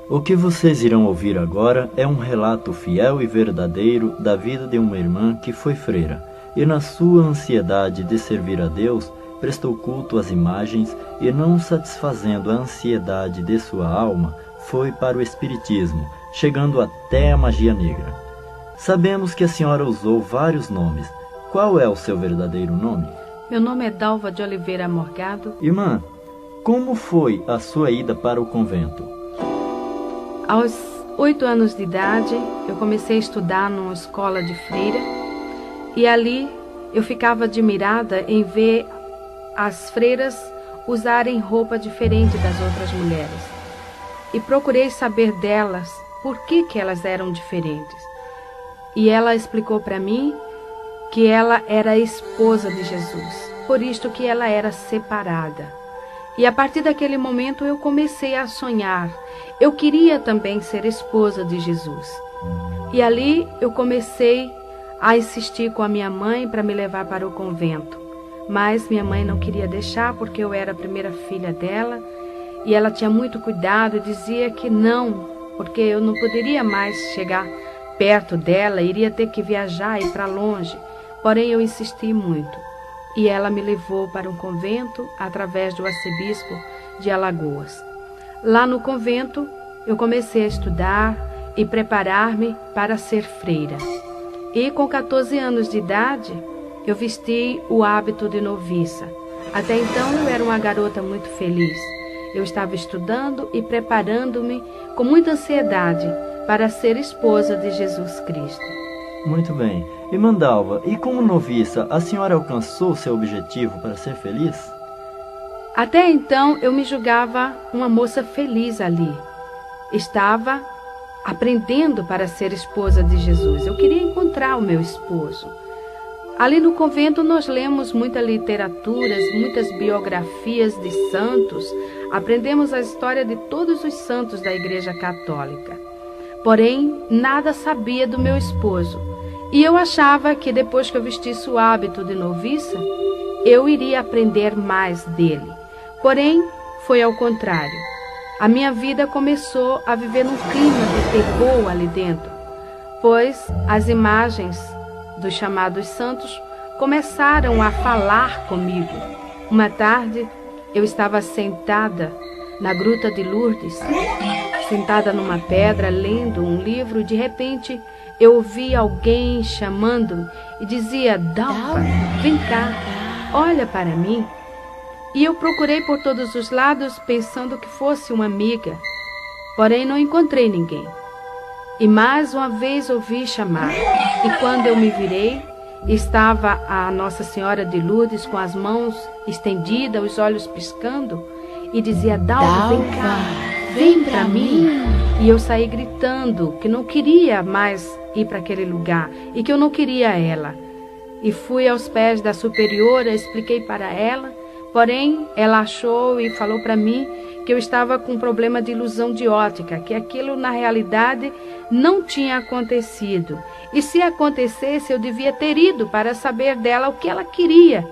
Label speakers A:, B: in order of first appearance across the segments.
A: O que vocês irão ouvir agora é um relato fiel e verdadeiro da vida de uma irmã que foi freira e, na sua ansiedade de servir a Deus, prestou culto às imagens e, não satisfazendo a ansiedade de sua alma, foi para o espiritismo, chegando até a magia negra. Sabemos que a senhora usou vários nomes. Qual é o seu verdadeiro nome?
B: Meu nome é Dalva de Oliveira Morgado.
A: Irmã, como foi a sua ida para o convento?
B: Aos 8 anos de idade, eu comecei a estudar numa escola de freira e ali eu ficava admirada em ver as freiras usarem roupa diferente das outras mulheres. E procurei saber delas por que elas eram diferentes. E ela explicou para mim que ela era a esposa de Jesus, por isto que ela era separada. E a partir daquele momento eu comecei a sonhar. Eu queria também ser esposa de Jesus. E ali eu comecei a insistir com a minha mãe para me levar para o convento. Mas minha mãe não queria deixar porque eu era a primeira filha dela. E ela tinha muito cuidado e dizia que não, porque eu não poderia mais chegar perto dela, iria ter que viajar e ir para longe. Porém eu insisti muito. E ela me levou para um convento através do arcebispo de Alagoas. Lá no convento, eu comecei a estudar e preparar-me para ser freira. E com 14 anos de idade, eu vesti o hábito de noviça. Até então, eu era uma garota muito feliz. Eu estava estudando e preparando-me com muita ansiedade para ser esposa de Jesus Cristo.
A: Muito bem. Irmã Dalva, e como noviça, a senhora alcançou seu objetivo para ser feliz?
B: Até então, eu me julgava uma moça feliz ali. Estava aprendendo para ser esposa de Jesus. Eu queria encontrar o meu esposo. Ali no convento nós lemos muitas literaturas, muitas biografias de santos. Aprendemos a história de todos os santos da Igreja Católica. Porém, nada sabia do meu esposo. E eu achava que depois que eu vestisse o hábito de noviça, eu iria aprender mais dele. Porém, foi ao contrário. A minha vida começou a viver num clima de terror ali dentro, pois as imagens dos chamados santos começaram a falar comigo. Uma tarde, eu estava sentada na Gruta de Lourdes, sentada numa pedra, lendo um livro, e de repente eu ouvi alguém chamando-me e dizia: Dalva, vem cá, olha para mim. E eu procurei por todos os lados pensando que fosse uma amiga, porém não encontrei ninguém. E mais uma vez ouvi chamar, e quando eu me virei, estava a Nossa Senhora de Lourdes com as mãos estendidas, os olhos piscando, e dizia: Dalva, vem cá, vem para mim. E eu saí gritando que não queria mais ir para aquele lugar e que eu não queria ela. E fui aos pés da superiora, expliquei para ela, porém ela achou e falou para mim que eu estava com um problema de ilusão de ótica, que aquilo na realidade não tinha acontecido. E se acontecesse, eu devia ter ido para saber dela o que ela queria,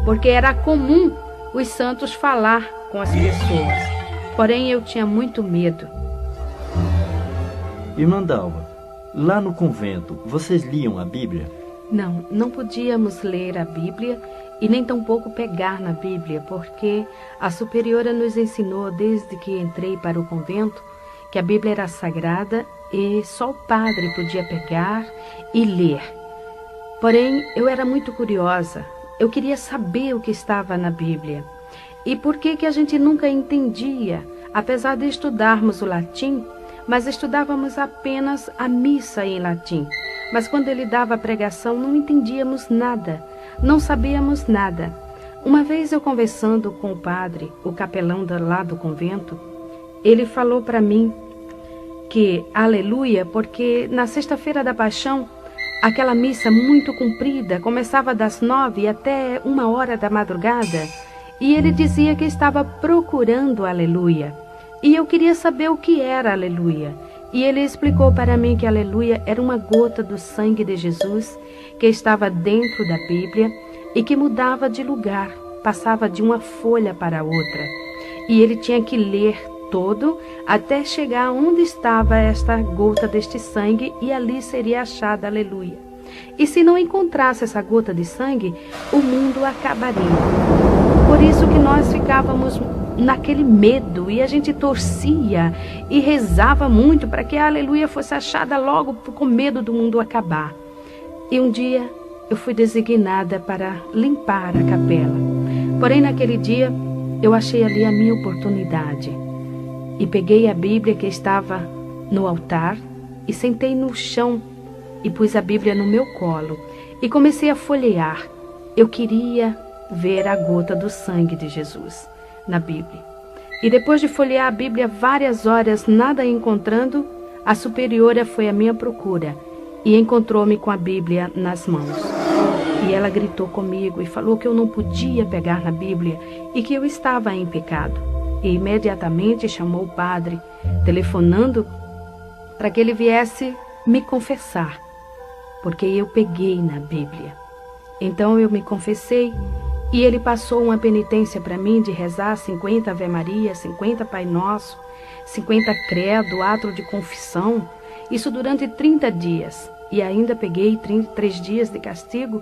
B: porque era comum os santos falar com as pessoas. Porém, eu tinha muito medo.
A: Irmã Dalva, lá no convento, vocês liam a Bíblia?
B: Não, não podíamos ler a Bíblia e nem tampouco pegar na Bíblia, porque a superiora nos ensinou desde que entrei para o convento que a Bíblia era sagrada e só o padre podia pegar e ler. Porém, eu era muito curiosa, eu queria saber o que estava na Bíblia. E por que a gente nunca entendia, apesar de estudarmos o latim, mas estudávamos apenas a missa em latim. Mas quando ele dava a pregação, não entendíamos nada, não sabíamos nada. Uma vez eu conversando com o padre, o capelão lá do convento, ele falou para mim que, aleluia, porque na sexta-feira da Paixão, aquela missa muito comprida, começava das 9 até 1h da madrugada, e ele dizia que estava procurando aleluia. E eu queria saber o que era aleluia. E ele explicou para mim que aleluia era uma gota do sangue de Jesus que estava dentro da Bíblia e que mudava de lugar, passava de uma folha para outra. E ele tinha que ler todo até chegar onde estava esta gota deste sangue, e ali seria achada, aleluia. E se não encontrasse essa gota de sangue, o mundo acabaria. Por isso que nós ficávamos naquele medo, e a gente torcia e rezava muito para que a aleluia fosse achada logo, com medo do mundo acabar. E um dia eu fui designada para limpar a capela. Porém, naquele dia, eu achei ali a minha oportunidade. E peguei a Bíblia que estava no altar e sentei no chão e pus a Bíblia no meu colo e comecei a folhear. Eu queria ver a gota do sangue de Jesus na Bíblia. E depois de folhear a Bíblia várias horas, nada encontrando, a superiora foi à minha procura e encontrou-me com a Bíblia nas mãos. E ela gritou comigo e falou que eu não podia pegar na Bíblia e que eu estava em pecado. E imediatamente chamou o padre, telefonando para que ele viesse me confessar, porque eu peguei na Bíblia. Então eu me confessei e ele passou uma penitência para mim de rezar 50 Ave Maria, 50 Pai Nosso, 50 Credo, ato de confissão, isso durante 30 dias. E ainda peguei 33 dias de castigo.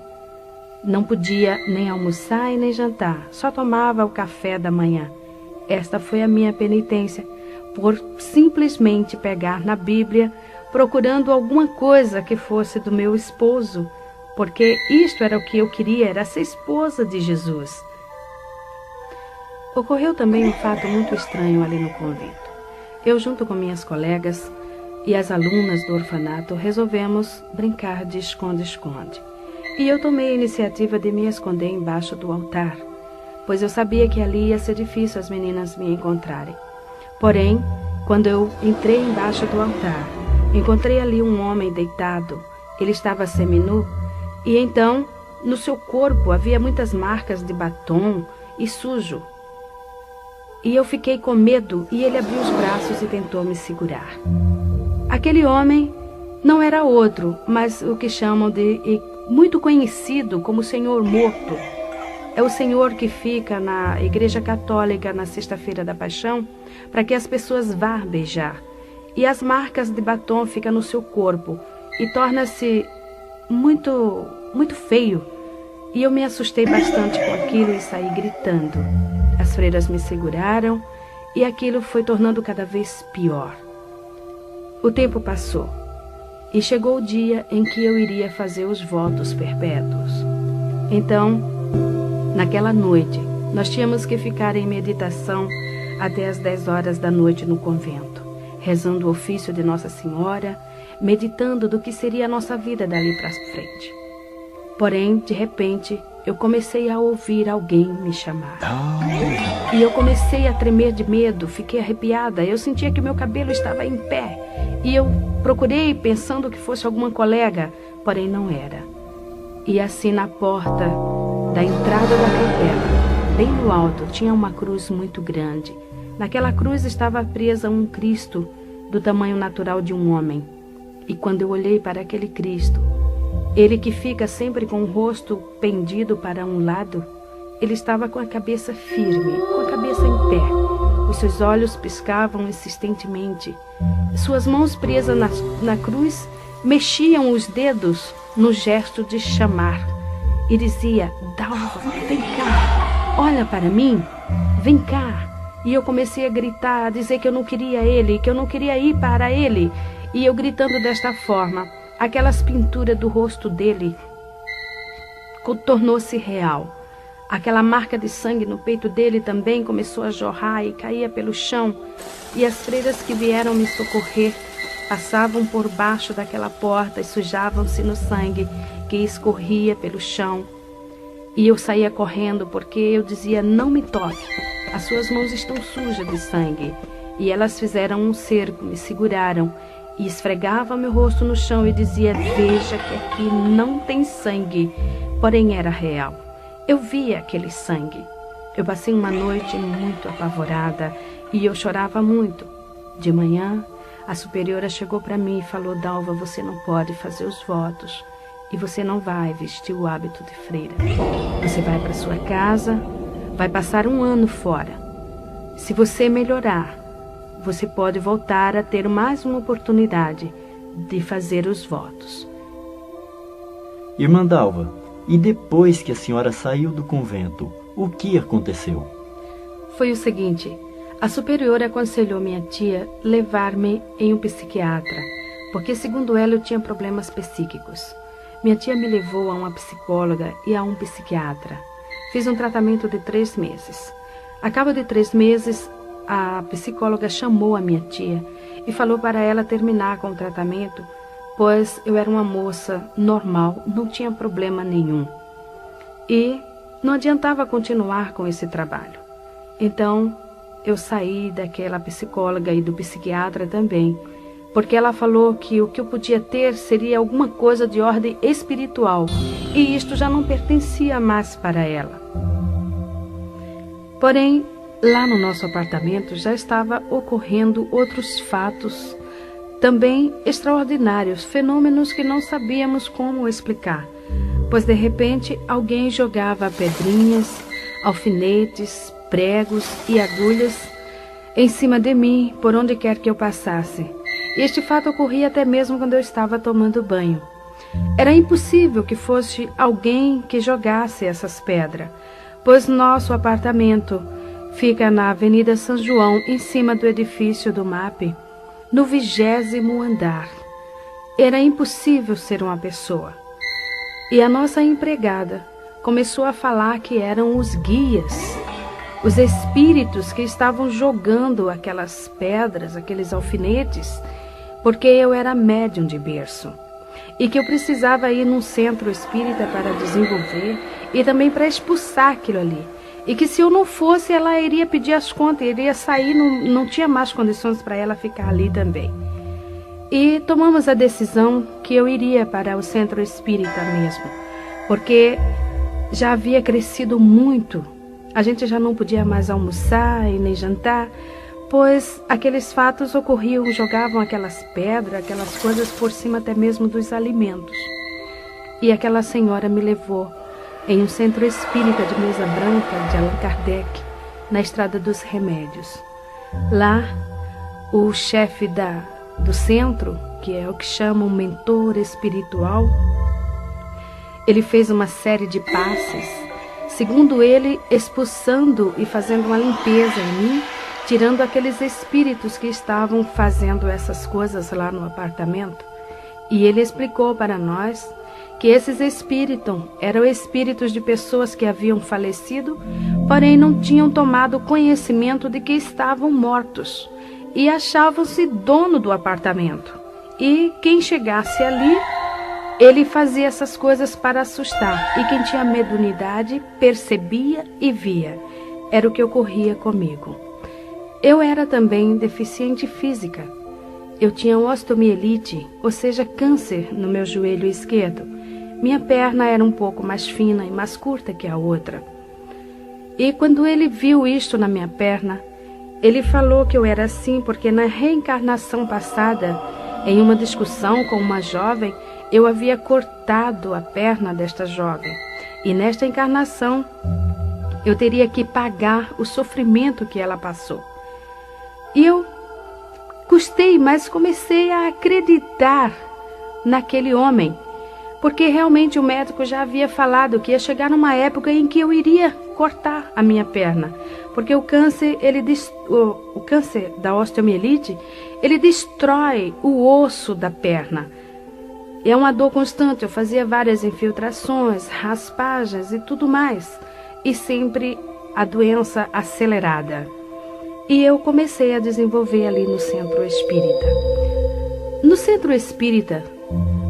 B: Não podia nem almoçar e nem jantar, só tomava o café da manhã. Esta foi a minha penitência, por simplesmente pegar na Bíblia, procurando alguma coisa que fosse do meu esposo, porque isto era o que eu queria, era ser esposa de Jesus. Ocorreu também um fato muito estranho ali no convento. Eu, junto com minhas colegas e as alunas do orfanato, resolvemos brincar de esconde-esconde. E eu tomei a iniciativa de me esconder embaixo do altar, pois eu sabia que ali ia ser difícil as meninas me encontrarem. Porém, quando eu entrei embaixo do altar, encontrei ali um homem deitado. Ele estava seminu e então, no seu corpo havia muitas marcas de batom e sujo. E eu fiquei com medo e ele abriu os braços e tentou me segurar. Aquele homem não era outro, mas o que chamam de muito conhecido como Senhor Morto. É o Senhor que fica na Igreja Católica na Sexta-feira da Paixão para que as pessoas vá beijar. E as marcas de batom ficam no seu corpo e torna-se muito, muito feio. E eu me assustei bastante com aquilo e saí gritando. As freiras me seguraram e aquilo foi tornando cada vez pior. O tempo passou e chegou o dia em que eu iria fazer os votos perpétuos. Então, naquela noite, nós tínhamos que ficar em meditação até as 10 horas da noite no convento, rezando o ofício de Nossa Senhora, meditando do que seria a nossa vida dali para frente. Porém, de repente, eu comecei a ouvir alguém me chamar. E eu comecei a tremer de medo, fiquei arrepiada. Eu sentia que meu cabelo estava em pé. E eu procurei pensando que fosse alguma colega, porém não era. E assim na porta da entrada da capela, bem no alto, tinha uma cruz muito grande. Naquela cruz estava presa um Cristo do tamanho natural de um homem. E quando eu olhei para aquele Cristo, ele que fica sempre com o rosto pendido para um lado, ele estava com a cabeça firme, com a cabeça em pé. Os seus olhos piscavam insistentemente. Suas mãos presas na cruz mexiam os dedos no gesto de chamar. E dizia: Dalva, vem cá, olha para mim, vem cá. E eu comecei a gritar, a dizer que eu não queria ele, que eu não queria ir para ele. E eu gritando desta forma, aquelas pinturas do rosto dele tornou-se real. Aquela marca de sangue no peito dele também começou a jorrar e caía pelo chão. E as freiras que vieram me socorrer passavam por baixo daquela porta e sujavam-se no sangue que escorria pelo chão. E eu saía correndo porque eu dizia: não me toque, as suas mãos estão sujas de sangue. E elas fizeram um cerco, me seguraram e esfregava meu rosto no chão e dizia: veja que aqui não tem sangue. Porém era real. Eu via aquele sangue. Eu passei uma noite muito apavorada e eu chorava muito. De manhã, a superiora chegou para mim e falou: Dalva, você não pode fazer os votos e você não vai vestir o hábito de freira. Você vai para sua casa, vai passar um ano fora. Se você melhorar, você pode voltar a ter mais uma oportunidade de fazer os votos.
A: Irmã Dalva, e depois que a senhora saiu do convento, o que aconteceu?
B: Foi o seguinte, a superiora aconselhou minha tia levar-me em um psiquiatra, porque segundo ela eu tinha problemas psíquicos. Minha tia me levou a uma psicóloga e a um psiquiatra. Fiz um tratamento de 3 meses. A cabo de 3 meses, a psicóloga chamou a minha tia e falou para ela terminar com o tratamento, pois eu era uma moça normal, não tinha problema nenhum. E não adiantava continuar com esse trabalho. Então, eu saí daquela psicóloga e do psiquiatra também, porque ela falou que o que eu podia ter seria alguma coisa de ordem espiritual, e isto já não pertencia mais para ela. Porém, lá no nosso apartamento já estava ocorrendo outros fatos também extraordinários, fenômenos que não sabíamos como explicar, pois de repente alguém jogava pedrinhas, alfinetes, pregos e agulhas em cima de mim por onde quer que eu passasse. Este fato ocorria até mesmo quando eu estava tomando banho. Era impossível que fosse alguém que jogasse essas pedras, pois nosso apartamento fica na Avenida São João, em cima do edifício do MAP, no 20º andar. Era impossível ser uma pessoa. E a nossa empregada começou a falar que eram os guias, os espíritos que estavam jogando aquelas pedras, aqueles alfinetes, porque eu era médium de berço e que eu precisava ir num centro espírita para desenvolver e também para expulsar aquilo ali. E que se eu não fosse, ela iria pedir as contas, iria sair, não tinha mais condições para ela ficar ali também. E tomamos a decisão que eu iria para o centro espírita mesmo, porque já havia crescido muito. A gente já não podia mais almoçar e nem jantar, pois aqueles fatos ocorriam, jogavam aquelas pedras, aquelas coisas por cima até mesmo dos alimentos. E aquela senhora me levou em um centro espírita de mesa branca de Allan Kardec, na Estrada dos Remédios. Lá, o chefe do centro, que é o que chamam mentor espiritual, ele fez uma série de passes, segundo ele, expulsando e fazendo uma limpeza em mim, tirando aqueles espíritos que estavam fazendo essas coisas lá no apartamento. E ele explicou para nós que esses espíritos eram espíritos de pessoas que haviam falecido, porém não tinham tomado conhecimento de que estavam mortos e achavam-se dono do apartamento. E quem chegasse ali, ele fazia essas coisas para assustar, e quem tinha mediunidade percebia e via. Era o que ocorria comigo. Eu era também deficiente física. Eu tinha osteomielite, ou seja, câncer no meu joelho esquerdo. Minha perna era um pouco mais fina e mais curta que a outra. E quando ele viu isto na minha perna, ele falou que eu era assim porque na reencarnação passada, em uma discussão com uma jovem, eu havia cortado a perna desta jovem. E nesta encarnação, eu teria que pagar o sofrimento que ela passou. E eu custei, mas comecei a acreditar naquele homem, porque realmente o médico já havia falado que ia chegar numa época em que eu iria cortar a minha perna, porque o câncer, o câncer da osteomielite, ele destrói o osso da perna. É uma dor constante, eu fazia várias infiltrações, raspagens e tudo mais, e sempre a doença acelerada. E eu comecei a desenvolver ali no centro espírita. No centro espírita,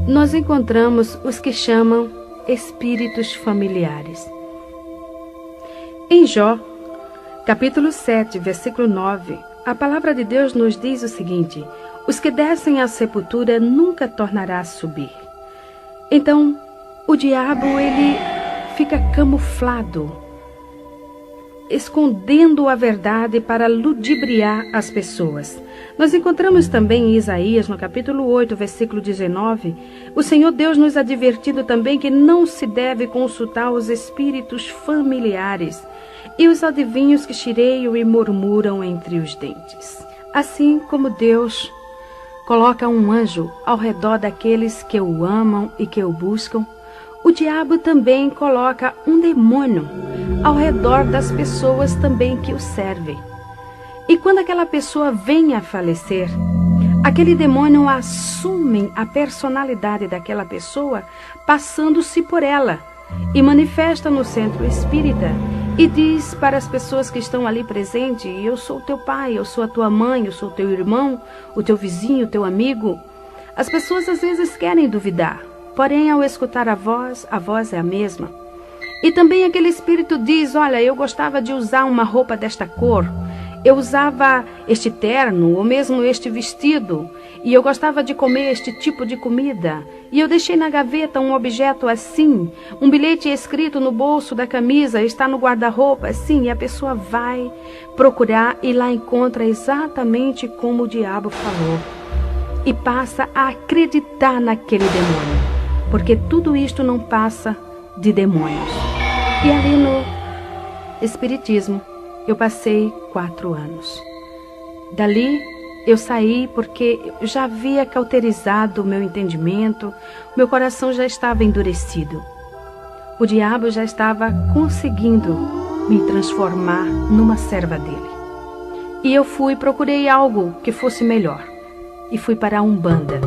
B: nós encontramos os que chamam espíritos familiares. Em Jó, capítulo 7, versículo 9, a palavra de Deus nos diz o seguinte: os que descem à sepultura nunca tornará a subir. Então, o diabo, ele fica camuflado, escondendo a verdade para ludibriar as pessoas. Nós encontramos também em Isaías, no capítulo 8, versículo 19, o Senhor Deus nos advertindo também que não se deve consultar os espíritos familiares e os adivinhos que chireiam e murmuram entre os dentes. Assim como Deus coloca um anjo ao redor daqueles que o amam e que o buscam, o diabo também coloca um demônio ao redor das pessoas também que o servem. E quando aquela pessoa vem a falecer, aquele demônio assume a personalidade daquela pessoa, passando-se por ela, e manifesta no centro espírita e diz para as pessoas que estão ali presentes: eu sou teu pai, eu sou a tua mãe, eu sou teu irmão, o teu vizinho, o teu amigo. As pessoas às vezes querem duvidar, porém ao escutar a voz é a mesma. E também aquele espírito diz: olha, eu gostava de usar uma roupa desta cor, eu usava este terno ou mesmo este vestido, e eu gostava de comer este tipo de comida, e eu deixei na gaveta um objeto assim, um bilhete escrito no bolso da camisa, está no guarda-roupa assim, e a pessoa vai procurar e lá encontra exatamente como o diabo falou, e passa a acreditar naquele demônio, porque tudo isto não passa de demônios. E ali no Espiritismo eu passei 4 anos. Dali eu saí porque eu já havia cauterizado o meu entendimento, meu coração já estava endurecido. O diabo já estava conseguindo me transformar numa serva dele. E eu procurei algo que fosse melhor. E fui para a Umbanda.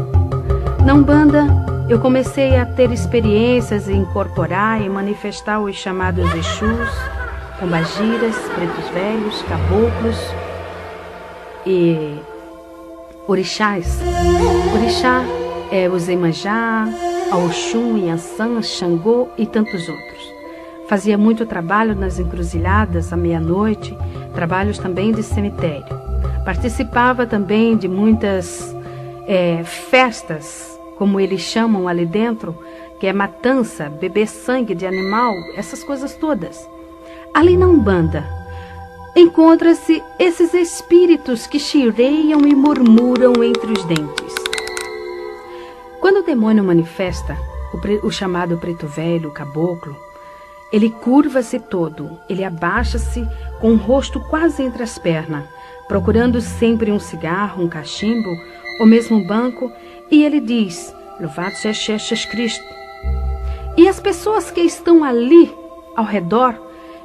B: Na Umbanda, eu comecei a ter experiências em incorporar e manifestar os chamados Exus, pombagiras, pretos velhos, caboclos e orixás. Orixá é o Iemanjá, a Oxum, Yansan, Xangô e tantos outros. Fazia muito trabalho nas encruzilhadas à meia-noite, trabalhos também de cemitério. Participava também de muitas festas, como eles chamam ali dentro, que é matança, beber sangue de animal, essas coisas todas. Ali na Umbanda, encontra-se esses espíritos que chireiam e murmuram entre os dentes. Quando o demônio manifesta, o chamado preto velho, o caboclo, ele curva-se todo, ele abaixa-se com o rosto quase entre as pernas, procurando sempre um cigarro, um cachimbo, ou mesmo um banco, e ele diz: louvado seja Jesus Cristo. E as pessoas que estão ali ao redor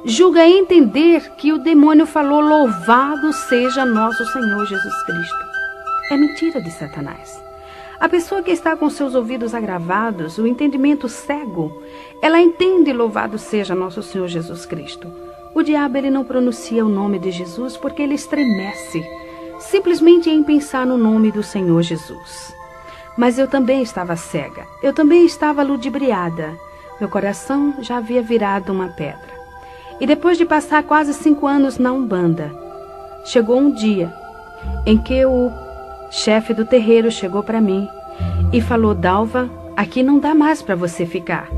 B: julga entender que o demônio falou: louvado seja nosso Senhor Jesus Cristo. É mentira de Satanás. A pessoa que está com seus ouvidos agravados, o entendimento cego, ela entende louvado seja nosso Senhor Jesus Cristo. O diabo, ele não pronuncia o nome de Jesus porque ele estremece, simplesmente em pensar no nome do Senhor Jesus. Mas eu também estava cega, eu também estava ludibriada. Meu coração já havia virado uma pedra. E depois de passar quase 5 anos na Umbanda, chegou um dia em que o chefe do terreiro chegou para mim e falou: Dalva, aqui não dá mais para você ficar,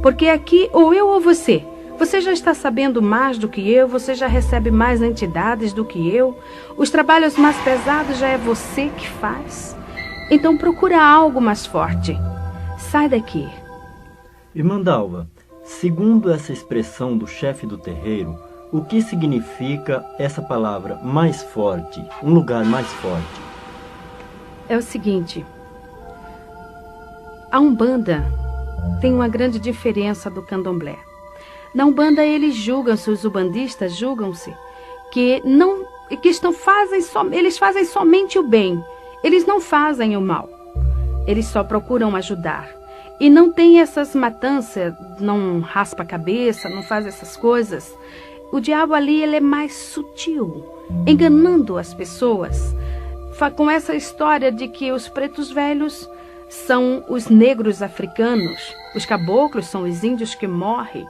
B: porque aqui ou eu ou você já está sabendo mais do que eu, você já recebe mais entidades do que eu, os trabalhos mais pesados já é você que faz, então procura algo mais forte, sai daqui.
A: Irmã Dalva, segundo essa expressão do chefe do terreiro, o que significa essa palavra mais forte, um lugar mais forte?
B: É o seguinte, a Umbanda tem uma grande diferença do Candomblé. Na Umbanda eles julgam-se, os umbandistas julgam-se que eles fazem somente o bem, eles não fazem o mal, eles só procuram ajudar. E não tem essas matanças, não raspa a cabeça, não faz essas coisas. O diabo ali, ele é mais sutil, enganando as pessoas, com essa história de que os pretos velhos são os negros africanos, os caboclos são os índios que morrem,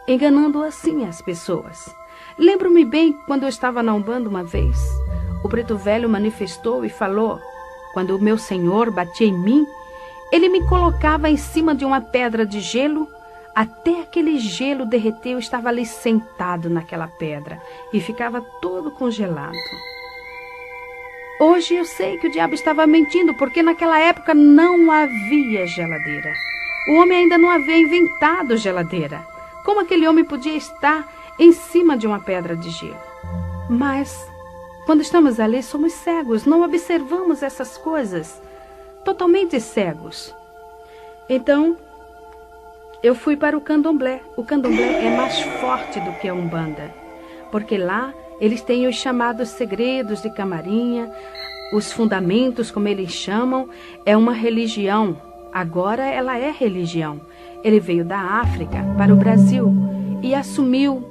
B: enganando assim as pessoas. Lembro-me bem quando eu estava na Umbanda uma vez, o preto velho manifestou e falou, quando o meu senhor batia em mim, ele me colocava em cima de uma pedra de gelo, até aquele gelo derreter, eu estava ali sentado naquela pedra e ficava todo congelado. Hoje eu sei que o diabo estava mentindo, porque naquela época não havia geladeira. O homem ainda não havia inventado geladeira. Como aquele homem podia estar em cima de uma pedra de gelo? Mas quando estamos ali, somos cegos, não observamos essas coisas, totalmente cegos. Então, eu fui para o candomblé. O candomblé é mais forte do que a Umbanda, porque lá eles têm os chamados segredos de camarinha, os fundamentos, como eles chamam, é uma religião. Agora ela é religião. Ele veio da África para o Brasil e assumiu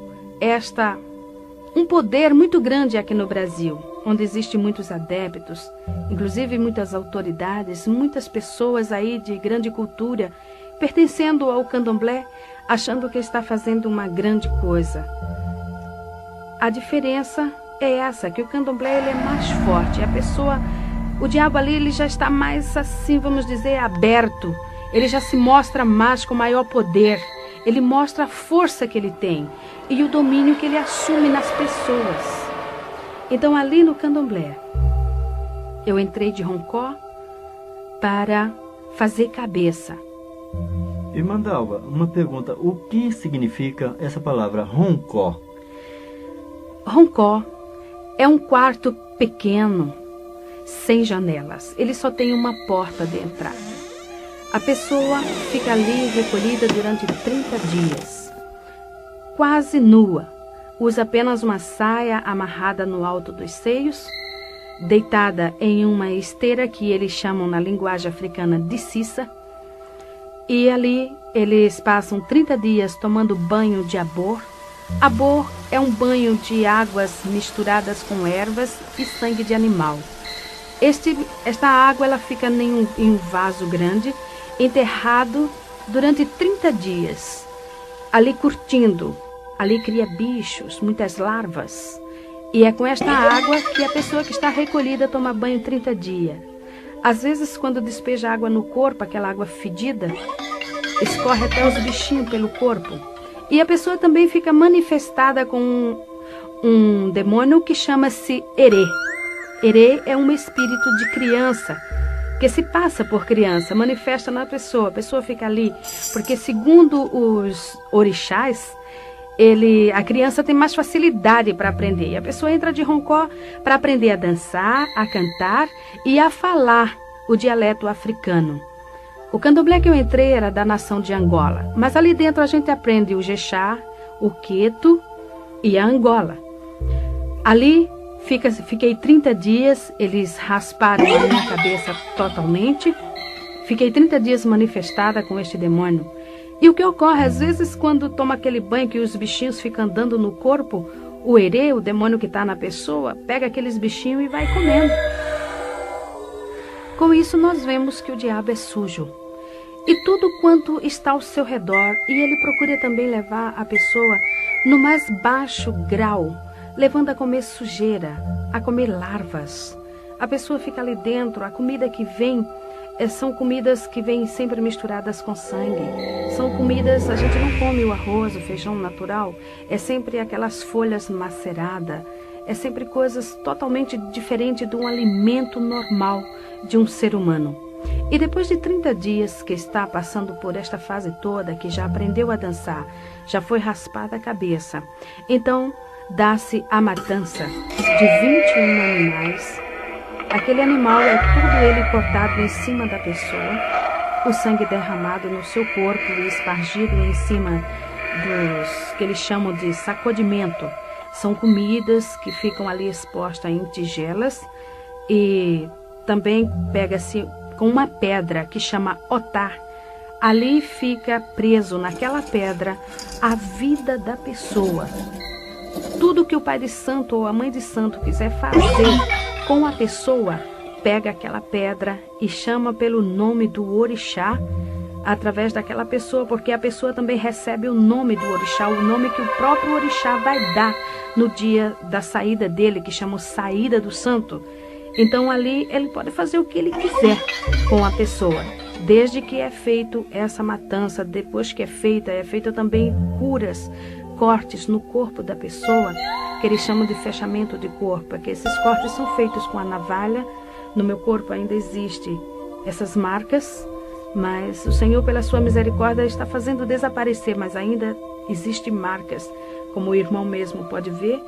B: um poder muito grande aqui no Brasil, onde existem muitos adeptos, inclusive muitas autoridades, muitas pessoas aí de grande cultura, pertencendo ao candomblé, achando que está fazendo uma grande coisa. A diferença é essa, que o candomblé ele é mais forte. O diabo ali ele já está mais assim, vamos dizer, aberto. Ele já se mostra mais com maior poder. Ele mostra a força que ele tem e o domínio que ele assume nas pessoas. Então ali no candomblé, eu entrei de roncó para fazer cabeça.
A: Irmã Dalva, uma pergunta. O que significa essa palavra roncó?
B: Roncó é um quarto pequeno, sem janelas. Ele só tem uma porta de entrada. A pessoa fica ali recolhida durante 30 dias, quase nua. Usa apenas uma saia amarrada no alto dos seios, deitada em uma esteira que eles chamam na linguagem africana de cissa. E ali eles passam 30 dias tomando banho de abor. Abor é um banho de águas misturadas com ervas e sangue de animal. Esta água ela fica em um vaso grande, enterrado durante 30 dias, ali curtindo. Ali cria bichos, muitas larvas. E é com esta água que a pessoa que está recolhida toma banho 30 dias. Às vezes, quando despeja água no corpo, aquela água fedida, escorre até os bichinhos pelo corpo. E a pessoa também fica manifestada com um demônio que chama-se Herê. Herê é um espírito de criança, que se passa por criança, manifesta na pessoa. A pessoa fica ali, porque segundo os orixás, a criança tem mais facilidade para aprender. E a pessoa entra de roncó para aprender a dançar, a cantar e a falar o dialeto africano. O candomblé que eu entrei era da nação de Angola, mas ali dentro a gente aprende o Jexá, o Queto e a Angola. Ali fiquei 30 dias, eles rasparam a minha cabeça totalmente. Fiquei 30 dias manifestada com este demônio. E o que ocorre, às vezes, quando toma aquele banho que os bichinhos ficam andando no corpo, o Herê, o demônio que está na pessoa, pega aqueles bichinhos e vai comendo. Com isso, nós vemos que o diabo é sujo. E tudo quanto está ao seu redor, e ele procura também levar a pessoa no mais baixo grau, levando a comer sujeira, a comer larvas. A pessoa fica ali dentro, a comida que vem são comidas que vêm sempre misturadas com sangue. São comidas, a gente não come o arroz, o feijão natural, é sempre aquelas folhas maceradas, é sempre coisas totalmente diferentes de um alimento normal de um ser humano. E depois de 30 dias que está passando por esta fase toda, que já aprendeu a dançar, já foi raspada a cabeça, então dá-se a matança de 21 animais. Aquele animal é tudo ele cortado em cima da pessoa, o sangue derramado no seu corpo e espargido em cima dos que eles chamam de sacudimento. São comidas que ficam ali expostas em tigelas e também pega-se com uma pedra que chama otá. Ali fica preso naquela pedra a vida da pessoa. Tudo que o pai de santo ou a mãe de santo quiser fazer com a pessoa, pega aquela pedra e chama pelo nome do orixá através daquela pessoa, porque a pessoa também recebe o nome do orixá, o nome que o próprio orixá vai dar no dia da saída dele, que chama saída do santo. Então ali ele pode fazer o que ele quiser com a pessoa, desde que é feito essa matança. Depois que é feita também curas, cortes no corpo da pessoa, que eles chamam de fechamento de corpo, que esses cortes são feitos com a navalha. No meu corpo ainda existem essas marcas, mas o Senhor, pela sua misericórdia, está fazendo desaparecer, mas ainda existem marcas, como o irmão mesmo pode ver,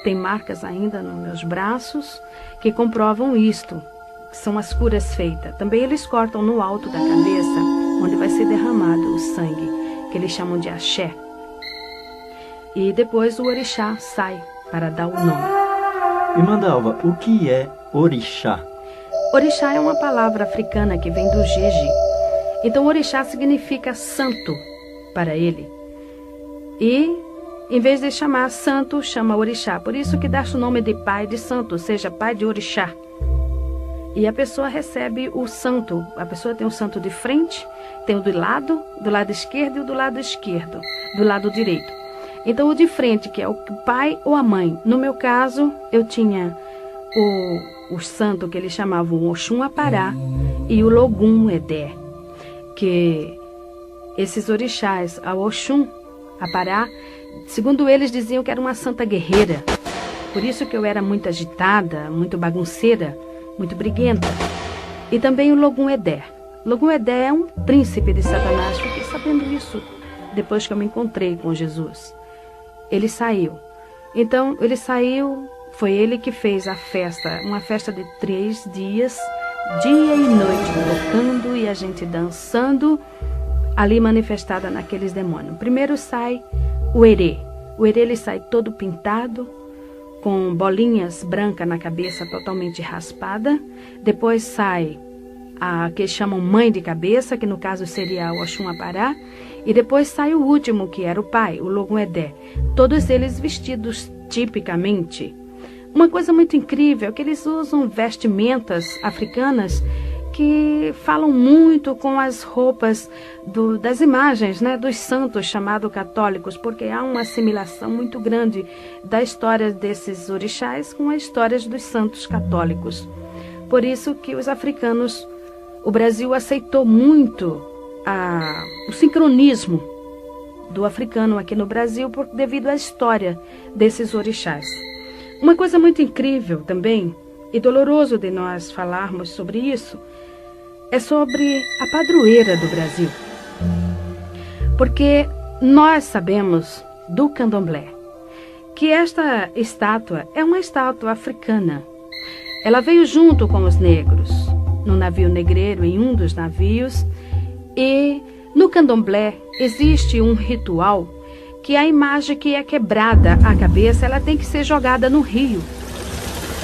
B: tem marcas ainda nos meus braços que comprovam isto. São as curas feitas. Também eles cortam no alto da cabeça, onde vai ser derramado o sangue, que eles chamam de axé. E depois o orixá sai para dar o nome.
A: Irmã Dalva, o que é orixá?
B: Orixá é uma palavra africana que vem do jeje. Então orixá significa santo para ele. E em vez de chamar santo, chama orixá. Por isso que dá-se o nome de pai de santo, ou seja, pai de orixá. E a pessoa recebe o santo. A pessoa tem o santo de frente, tem o do lado esquerdo e o do lado esquerdo, do lado direito. Então o de frente, que é o pai ou a mãe. No meu caso, eu tinha o santo que eles chamavam Oxum Apará e o Logum Edé. Que esses orixás, a Oxum Apará, segundo eles diziam que era uma santa guerreira. Por isso que eu era muito agitada, muito bagunceira, muito briguenta. E também o Logum Edé. Logum Edé é um príncipe de Satanás. Fiquei sabendo isso depois que eu me encontrei com Jesus. Ele saiu. Então, ele saiu, foi ele que fez a festa, uma festa de 3 dias, dia e noite, tocando e a gente dançando, ali manifestada naqueles demônios. Primeiro sai o erê. O erê ele sai todo pintado, com bolinhas brancas na cabeça, totalmente raspada. Depois sai a que chamam mãe de cabeça, que no caso seria o Oxum Apará. E depois sai o último, que era o pai, o Logum Edé. Todos eles vestidos tipicamente. Uma coisa muito incrível é que eles usam vestimentas africanas que falam muito com as roupas das imagens, né, dos santos chamados católicos, porque há uma assimilação muito grande da história desses orixás com as histórias dos santos católicos. Por isso que os africanos, o Brasil aceitou muito o sincronismo do africano aqui no Brasil devido à história desses orixás. Uma coisa muito incrível também, e doloroso de nós falarmos sobre isso, é sobre a padroeira do Brasil. Porque nós sabemos do candomblé que esta estátua é uma estátua africana. Ela veio junto com os negros, no navio negreiro, em um dos navios. E no candomblé existe um ritual que a imagem que é quebrada a cabeça, ela tem que ser jogada no rio.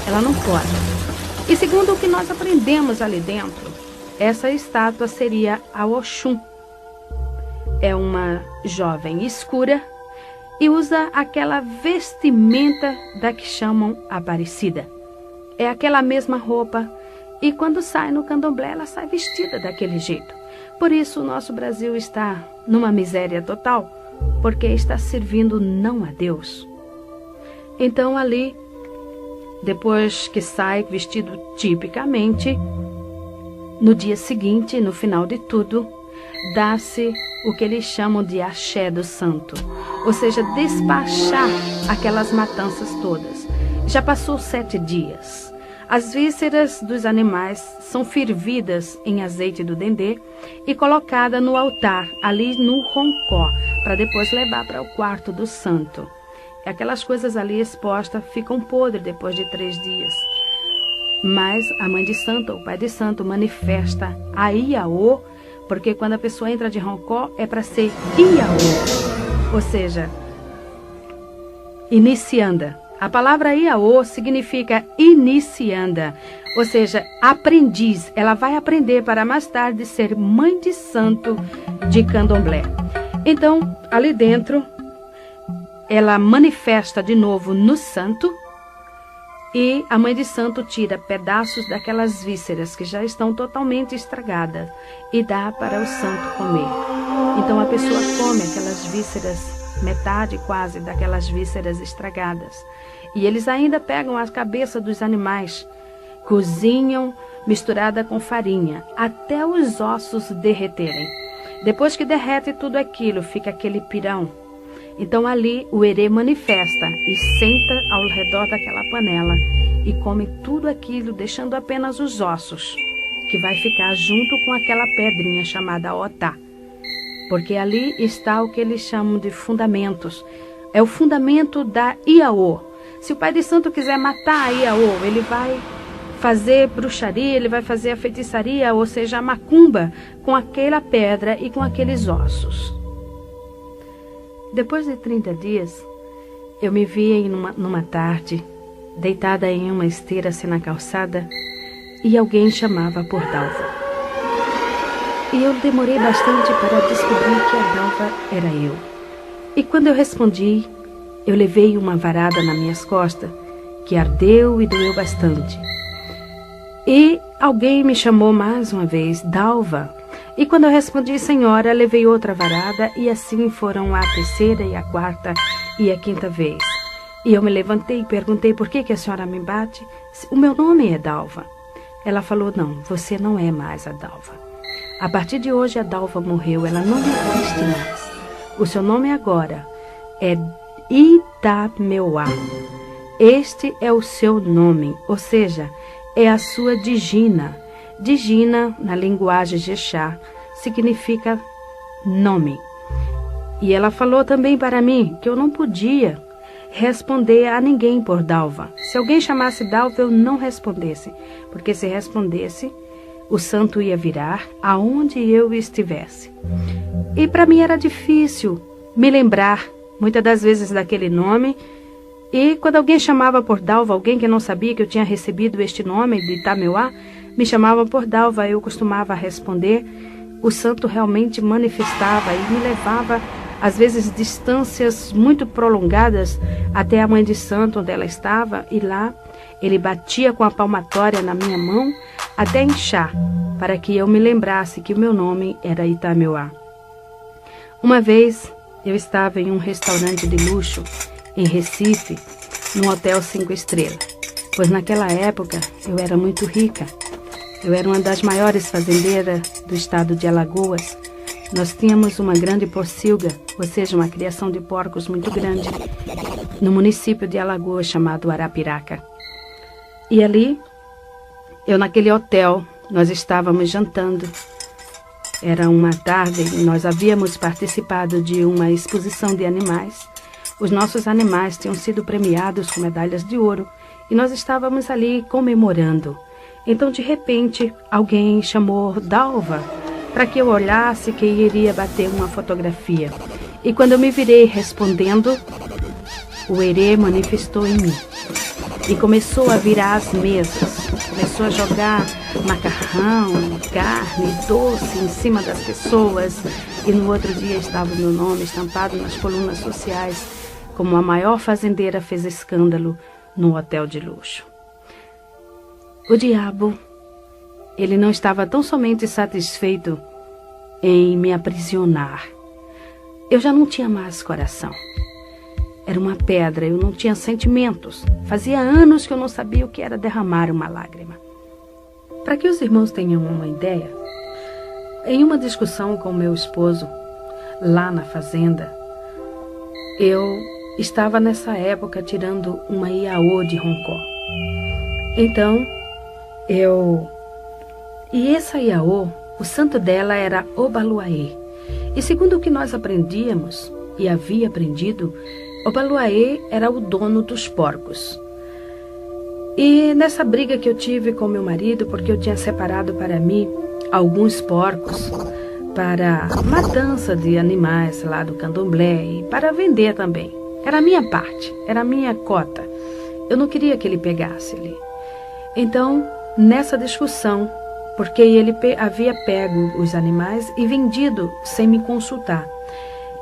B: Ela não pode. E segundo o que nós aprendemos ali dentro, essa estátua seria a Oxum. É uma jovem escura e usa aquela vestimenta da que chamam Aparecida. É aquela mesma roupa e quando sai no candomblé, ela sai vestida daquele jeito. Por isso o nosso Brasil está numa miséria total, porque está servindo não a Deus. Então ali, depois que sai vestido tipicamente, no dia seguinte, no final de tudo, dá-se o que eles chamam de axé do santo, ou seja, despachar aquelas matanças todas. Já passou 7 dias. As vísceras dos animais são fervidas em azeite do dendê e colocada no altar, ali no roncó, para depois levar para o quarto do santo. Aquelas coisas ali expostas ficam podres depois de 3 dias. Mas a mãe de santo, o pai de santo, manifesta a Iaô, porque quando a pessoa entra de roncó é para ser Iaô, ou seja, inicianda. A palavra Iaô significa inicianda, ou seja, aprendiz. Ela vai aprender para mais tarde ser mãe de santo de candomblé. Então, ali dentro, ela manifesta de novo no santo e a mãe de santo tira pedaços daquelas vísceras que já estão totalmente estragadas e dá para o santo comer. Então a pessoa come aquelas vísceras, metade quase daquelas vísceras estragadas. E eles ainda pegam a cabeça dos animais, cozinham misturada com farinha, até os ossos derreterem. Depois que derrete tudo aquilo, fica aquele pirão. Então ali o erê manifesta e senta ao redor daquela panela e come tudo aquilo, deixando apenas os ossos, que vai ficar junto com aquela pedrinha chamada otá. Porque ali está o que eles chamam de fundamentos. É o fundamento da Iaô. Se o pai de santo quiser matar a Iaô, ele vai fazer bruxaria, ele vai fazer a feitiçaria, ou seja, a macumba, com aquela pedra e com aqueles ossos. Depois de 30 dias, eu me vi numa tarde, deitada em uma esteira assim na calçada, e alguém chamava por Dalva. E eu demorei bastante para descobrir que a Dalva era eu. E quando eu respondi, eu levei uma varada nas minhas costas, que ardeu e doeu bastante. E alguém me chamou mais uma vez, Dalva. E quando eu respondi, senhora, levei outra varada, e assim foram a terceira e a quarta e a quinta vez. E eu me levantei e perguntei, por que a senhora me bate? O meu nome é Dalva. Ela falou, não, você não é mais a Dalva. A partir de hoje a Dalva morreu, ela não existe mais. O seu nome agora é Itameuá. Este é o seu nome, ou seja, é a sua Digina. Digina, na linguagem Jexá, significa nome. E ela falou também para mim que eu não podia responder a ninguém por Dalva. Se alguém chamasse Dalva, eu não respondesse, porque se respondesse, o santo ia virar aonde eu estivesse. E para mim era difícil me lembrar, muitas das vezes, daquele nome. E quando alguém chamava por Dalva, alguém que não sabia que eu tinha recebido este nome de Itameuá, me chamava por Dalva, eu costumava responder. O santo realmente manifestava e me levava, às vezes, distâncias muito prolongadas até a mãe de santo, onde ela estava, e lá ele batia com a palmatória na minha mão até inchar, para que eu me lembrasse que o meu nome era Itameuá. Uma vez eu estava em um restaurante de luxo em Recife, num hotel 5 estrelas, pois naquela época eu era muito rica. Eu era uma das maiores fazendeiras do estado de Alagoas. Nós tínhamos uma grande pocilga, ou seja, uma criação de porcos muito grande, no município de Alagoas, chamado Arapiraca. E ali, naquele hotel, nós estávamos jantando. Era uma tarde e nós havíamos participado de uma exposição de animais. Os nossos animais tinham sido premiados com medalhas de ouro e nós estávamos ali comemorando. Então, de repente, alguém chamou Dalva para que eu olhasse que iria bater uma fotografia. E quando eu me virei respondendo, o Herê manifestou em mim e começou a virar as mesas. Começou a jogar macarrão, carne, doce em cima das pessoas. E no outro dia estava o meu nome estampado nas colunas sociais, como a maior fazendeira fez escândalo num hotel de luxo. O diabo, ele não estava tão somente satisfeito em me aprisionar. Eu já não tinha mais coração. Era uma pedra, eu não tinha sentimentos. Fazia anos que eu não sabia o que era derramar uma lágrima. Para que os irmãos tenham uma ideia, em uma discussão com meu esposo, lá na fazenda, eu estava nessa época tirando uma Iaô de Roncó. Então, E essa Iaô, o santo dela era Obaluaê. E segundo o que nós aprendíamos, e havia aprendido, Obaluaê era o dono dos porcos. E nessa briga que eu tive com meu marido, porque eu tinha separado para mim alguns porcos para matança de animais lá do candomblé e para vender também. Era a minha parte, era a minha cota. Eu não queria que ele pegasse ali. Então, nessa discussão, porque ele havia pego os animais e vendido sem me consultar.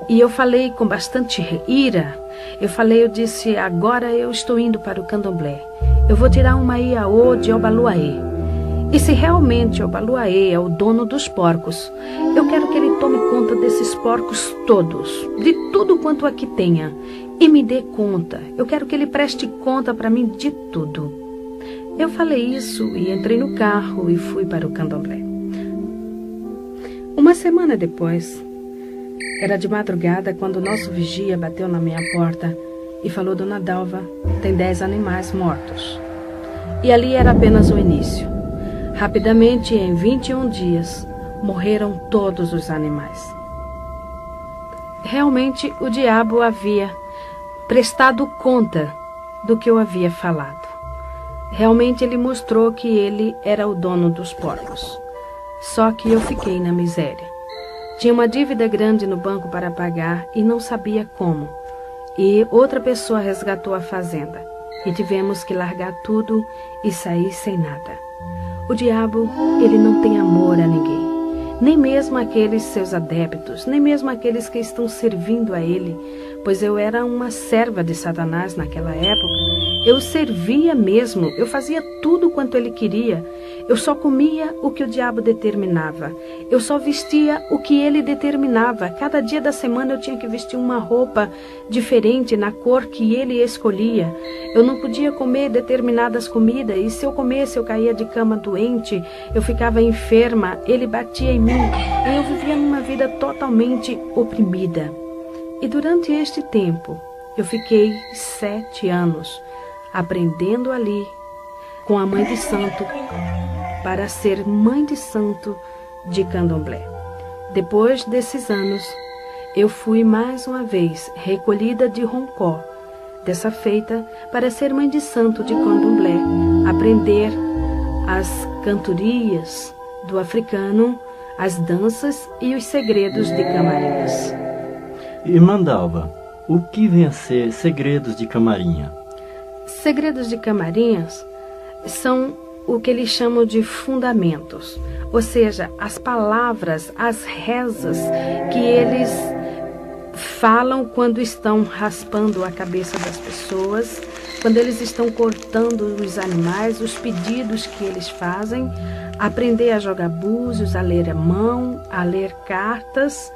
B: E eu falei com bastante ira. Eu disse, agora eu estou indo para o candomblé. Eu vou tirar uma Iaô de Obaluaê. E se realmente Obaluaê é o dono dos porcos, eu quero que ele tome conta desses porcos todos, de tudo quanto aqui tenha, e me dê conta. Eu quero que ele preste conta para mim de tudo. Eu falei isso e entrei no carro e fui para o candomblé. Uma semana depois, era de madrugada quando o nosso vigia bateu na minha porta e falou, Dona Dalva, tem 10 animais mortos. E ali era apenas o início. Rapidamente, em 21 dias, morreram todos os animais. Realmente, o diabo havia prestado conta do que eu havia falado. Realmente ele mostrou que ele era o dono dos porcos. Só que eu fiquei na miséria. Tinha uma dívida grande no banco para pagar e não sabia como. E outra pessoa resgatou a fazenda. E tivemos que largar tudo e sair sem nada. O diabo, ele não tem amor a ninguém. Nem mesmo aqueles seus adeptos, nem mesmo aqueles que estão servindo a ele. Pois eu era uma serva de Satanás naquela época. Eu servia mesmo, eu fazia tudo quanto ele queria. Eu só comia o que o diabo determinava. Eu só vestia o que ele determinava. Cada dia da semana eu tinha que vestir uma roupa diferente na cor que ele escolhia. Eu não podia comer determinadas comidas e se eu comesse eu caía de cama doente, eu ficava enferma, ele batia em mim e eu vivia numa vida totalmente oprimida. E durante este tempo eu fiquei 7 anos aprendendo ali com a mãe de santo para ser mãe de santo de Candomblé. Depois desses anos, eu fui mais uma vez recolhida de Roncó, dessa feita para ser mãe de santo de Candomblé, aprender as cantorias do africano, as danças e os segredos de Camarinhas.
A: Irmã Dalva, o que vem a ser segredos de Camarinha?
B: Segredos de Camarinhas são o que eles chamam de fundamentos, ou seja, as palavras, as rezas que eles falam quando estão raspando a cabeça das pessoas, quando eles estão cortando os animais, os pedidos que eles fazem, aprender a jogar búzios, a ler a mão, a ler cartas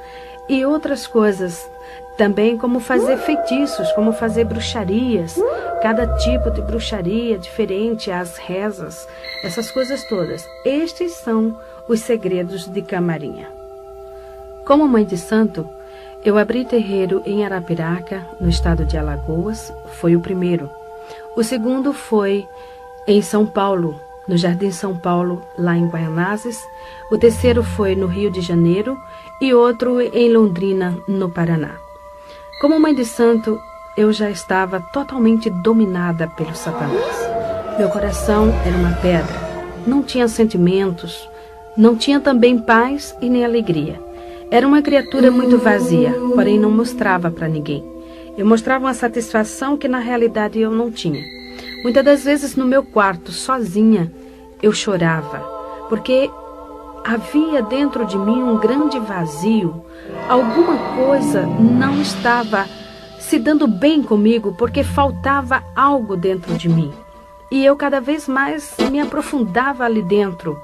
B: e outras coisas. Também como fazer feitiços, como fazer bruxarias, cada tipo de bruxaria diferente, as rezas, essas coisas todas. Estes são os segredos de Camarinha. Como mãe de santo, eu abri terreiro em Arapiraca, no estado de Alagoas, foi o primeiro. O segundo foi em São Paulo, no Jardim São Paulo, lá em Guaianazes. O terceiro foi no Rio de Janeiro e outro em Londrina, no Paraná. Como mãe de santo, eu já estava totalmente dominada pelo Satanás. Meu coração era uma pedra, não tinha sentimentos, não tinha também paz e nem alegria. Era uma criatura muito vazia, porém não mostrava para ninguém. Eu mostrava uma satisfação que na realidade eu não tinha. Muitas das vezes no meu quarto, sozinha, eu chorava, porque havia dentro de mim um grande vazio. Alguma coisa não estava se dando bem comigo, porque faltava algo dentro de mim. E eu cada vez mais me aprofundava ali dentro.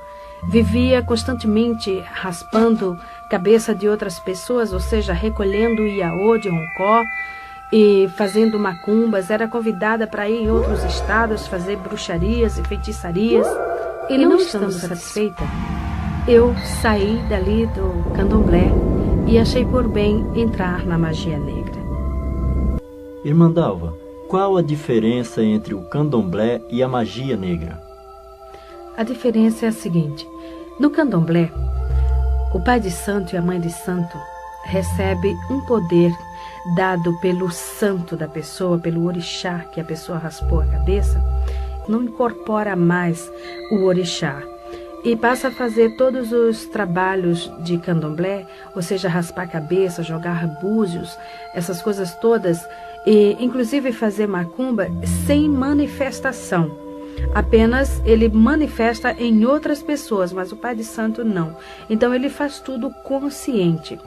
B: Vivia constantemente raspando cabeça de outras pessoas, ou seja, recolhendo iaô de Roncó e fazendo macumbas. Era convidada para ir em outros estados fazer bruxarias e feitiçarias. E não estando satisfeita, eu saí dali do Candomblé e achei por bem entrar na magia negra.
A: Irmã Dalva, qual a diferença entre o Candomblé e a magia negra?
B: A diferença é a seguinte: no Candomblé, o pai de santo e a mãe de santo recebe um poder dado pelo santo da pessoa, pelo orixá que a pessoa raspou a cabeça, não incorpora mais o orixá e passa a fazer todos os trabalhos de Candomblé, ou seja, raspar a cabeça, jogar búzios, essas coisas todas, e inclusive fazer macumba sem manifestação. Apenas ele manifesta em outras pessoas, mas o pai de santo não. Então ele faz tudo consciente.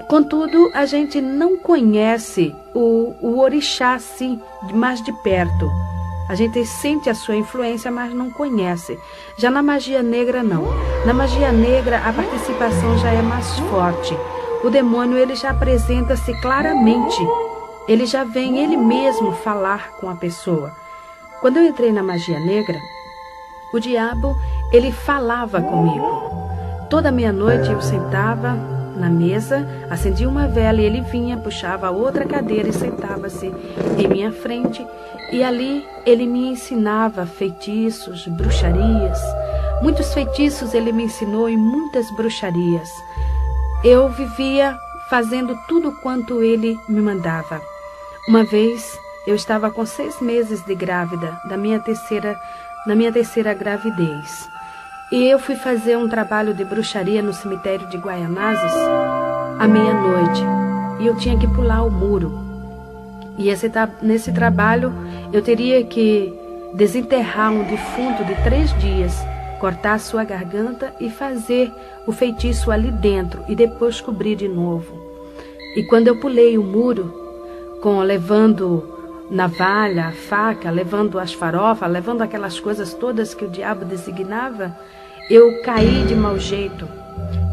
B: Contudo, a gente não conhece o orixá assim, mais de perto. A gente sente a sua influência, mas não conhece. Já na magia negra, não. Na magia negra, a participação já é mais forte. O demônio, ele já apresenta-se claramente. Ele já vem ele mesmo falar com a pessoa. Quando eu entrei na magia negra, o diabo, ele falava comigo. Toda meia-noite eu sentava na mesa, acendia uma vela e ele vinha, puxava outra cadeira e sentava-se em minha frente. E ali ele me ensinava feitiços, bruxarias. Muitos feitiços ele me ensinou e muitas bruxarias. Eu vivia fazendo tudo quanto ele me mandava. Uma vez eu estava com 6 meses de grávida, na minha terceira gravidez. E eu fui fazer um trabalho de bruxaria no cemitério de Guaianazes à meia-noite. E eu tinha que pular o muro. E nesse trabalho eu teria que desenterrar um defunto de 3 dias, cortar sua garganta e fazer o feitiço ali dentro e depois cobrir de novo. E quando eu pulei o muro, levando navalha, faca, levando as farofas, levando aquelas coisas todas que o diabo designava, eu caí de mau jeito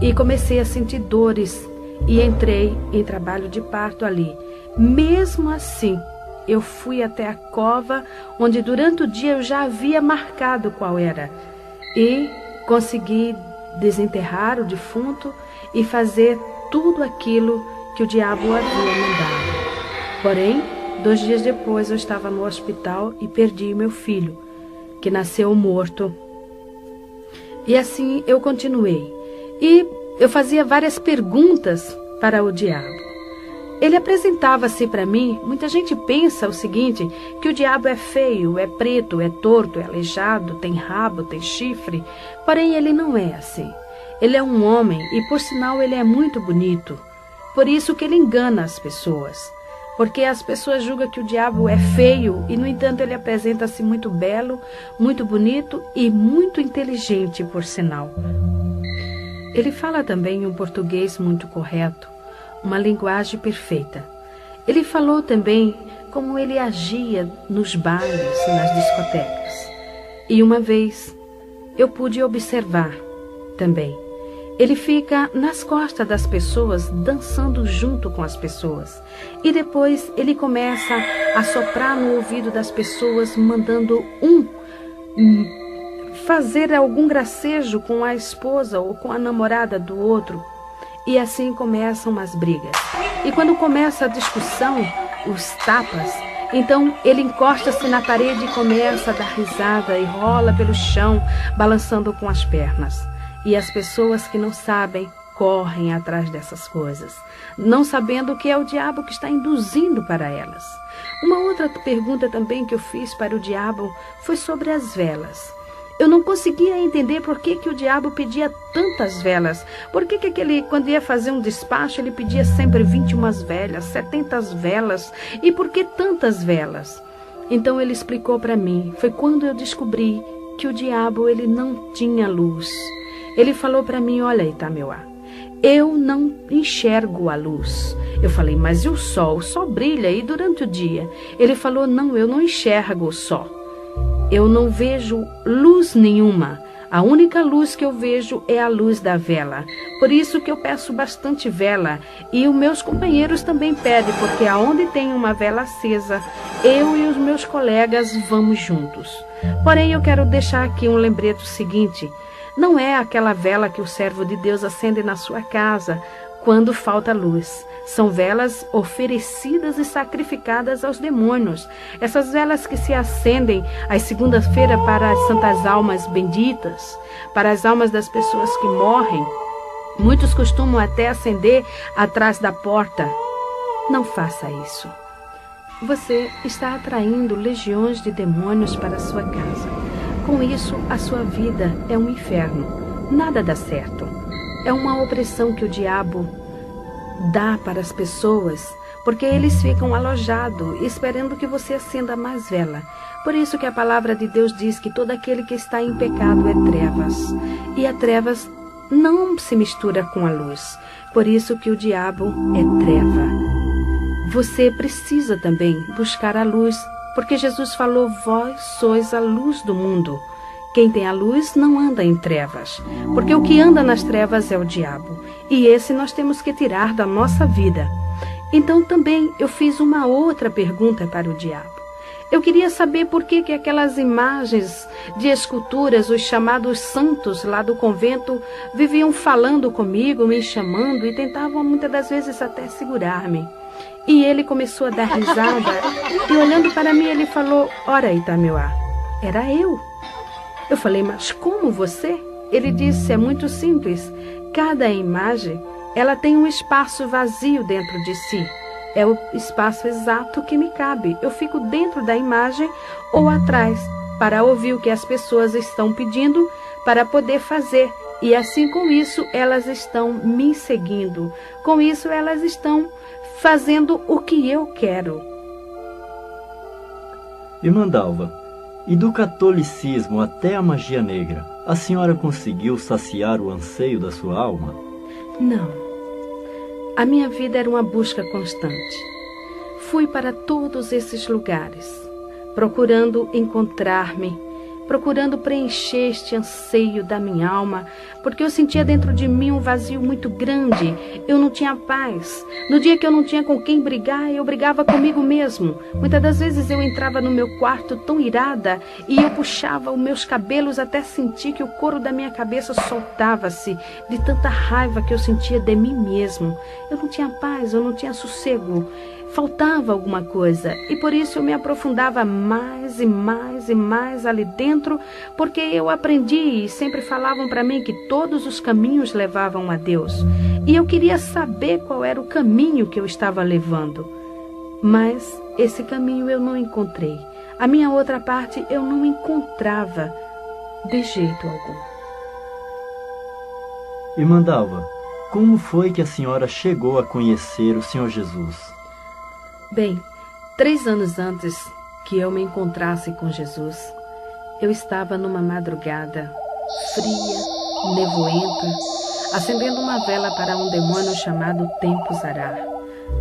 B: e comecei a sentir dores e entrei em trabalho de parto ali. Mesmo assim, eu fui até a cova, onde durante o dia eu já havia marcado qual era, e consegui desenterrar o defunto e fazer tudo aquilo que o diabo havia mandado. Porém, 2 dias depois eu estava no hospital e perdi meu filho, que nasceu morto. E assim eu continuei. E eu fazia várias perguntas para o diabo. Ele apresentava-se para mim. Muita gente pensa o seguinte, que o diabo é feio, é preto, é torto, é aleijado, tem rabo, tem chifre. Porém, ele não é assim. Ele é um homem e, por sinal, ele é muito bonito. Por isso que ele engana as pessoas. Porque as pessoas julgam que o diabo é feio e, no entanto, ele apresenta-se muito belo, muito bonito e muito inteligente, por sinal. Ele fala também um português muito correto, uma linguagem perfeita. Ele falou também como ele agia nos bailes, nas discotecas. E uma vez eu pude observar também. Ele fica nas costas das pessoas, dançando junto com as pessoas. E depois ele começa a soprar no ouvido das pessoas, mandando fazer algum gracejo com a esposa ou com a namorada do outro. E assim começam as brigas. E quando começa a discussão, os tapas, então ele encosta-se na parede e começa a dar risada e rola pelo chão, balançando com as pernas. E as pessoas que não sabem correm atrás dessas coisas, não sabendo que é o diabo que está induzindo para elas. Uma outra pergunta também que eu fiz para o diabo foi sobre as velas. Eu não conseguia entender por que o diabo pedia tantas velas. Por que ele, quando ia fazer um despacho, ele pedia sempre 21 velas, 70 velas? E por que tantas velas? Então ele explicou para mim. Foi quando eu descobri que o diabo ele não tinha luz. Ele falou para mim, olha, Itameuá, eu não enxergo a luz. Eu falei, mas e o sol? O sol brilha aí durante o dia. Ele falou, não, eu não enxergo o sol. Eu não vejo luz nenhuma. A única luz que eu vejo é a luz da vela. Por isso que eu peço bastante vela. E os meus companheiros também pedem, porque aonde tem uma vela acesa, eu e os meus colegas vamos juntos. Porém, eu quero deixar aqui um lembrete seguinte. Não é aquela vela que o servo de Deus acende na sua casa quando falta luz. São velas oferecidas e sacrificadas aos demônios. Essas velas que se acendem às segundas-feiras para as santas almas benditas, para as almas das pessoas que morrem. Muitos costumam até acender atrás da porta. Não faça isso. Você está atraindo legiões de demônios para a sua casa. Com isso, a sua vida é um inferno. Nada dá certo. É uma opressão que o diabo dá para as pessoas, porque eles ficam alojados, esperando que você acenda mais vela. Por isso que a palavra de Deus diz que todo aquele que está em pecado é trevas. E a trevas não se mistura com a luz. Por isso que o diabo é treva. Você precisa também buscar a luz, porque Jesus falou, vós sois a luz do mundo. Quem tem a luz não anda em trevas, porque o que anda nas trevas é o diabo. E esse nós temos que tirar da nossa vida. Então também eu fiz uma outra pergunta para o diabo. Eu queria saber por que aquelas imagens de esculturas, os chamados santos lá do convento, viviam falando comigo, me chamando e tentavam muitas das vezes até segurar-me. E ele começou a dar risada e olhando para mim ele falou, ora Itameuá, era eu. Eu falei, mas como você? Ele disse, é muito simples. Cada imagem, ela tem um espaço vazio dentro de si. é o espaço exato que me cabe. Eu fico dentro da imagem ou atrás, para ouvir o que as pessoas estão pedindo para poder fazer. E assim, com isso, elas estão me seguindo. Com isso, elas estão fazendo o que eu quero.
A: Irmã Dalva, e do catolicismo até a magia negra, a senhora conseguiu saciar o anseio da sua alma?
B: Não. A minha vida era uma busca constante. Fui para todos esses lugares, procurando encontrar-me, procurando preencher este anseio da minha alma, porque eu sentia dentro de mim um vazio muito grande. Eu não tinha paz. No dia que eu não tinha com quem brigar, eu brigava comigo mesmo. Muitas das vezes eu entrava no meu quarto tão irada e eu puxava os meus cabelos até sentir que o couro da minha cabeça soltava-se de tanta raiva que eu sentia de mim mesmo. Eu não tinha paz, eu não tinha sossego. Faltava alguma coisa, e por isso eu me aprofundava mais e mais e mais ali dentro, porque eu aprendi e sempre falavam para mim que todos os caminhos levavam a Deus. E eu queria saber qual era o caminho que eu estava levando. Mas esse caminho eu não encontrei. A minha outra parte eu não encontrava de jeito algum.
A: Irmã Dalva, como foi que a senhora chegou a conhecer o Senhor Jesus?
B: Bem, 3 anos antes que eu me encontrasse com Jesus, eu estava numa madrugada fria, nevoenta, acendendo uma vela para um demônio chamado Tempo Zará,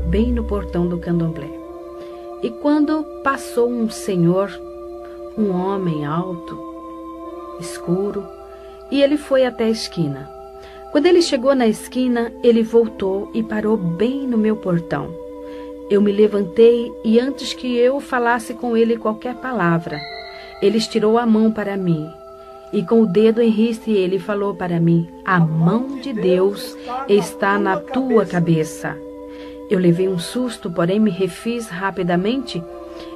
B: bem no portão do candomblé. E quando passou um senhor, um homem alto, escuro, e ele foi até a esquina. Quando ele chegou na esquina, ele voltou e parou bem no meu portão. Eu me levantei e antes que eu falasse com ele qualquer palavra, ele estirou a mão para mim e com o dedo em riste ele falou para mim: a mão de Deus está na tua cabeça. Eu levei um susto, porém me refiz rapidamente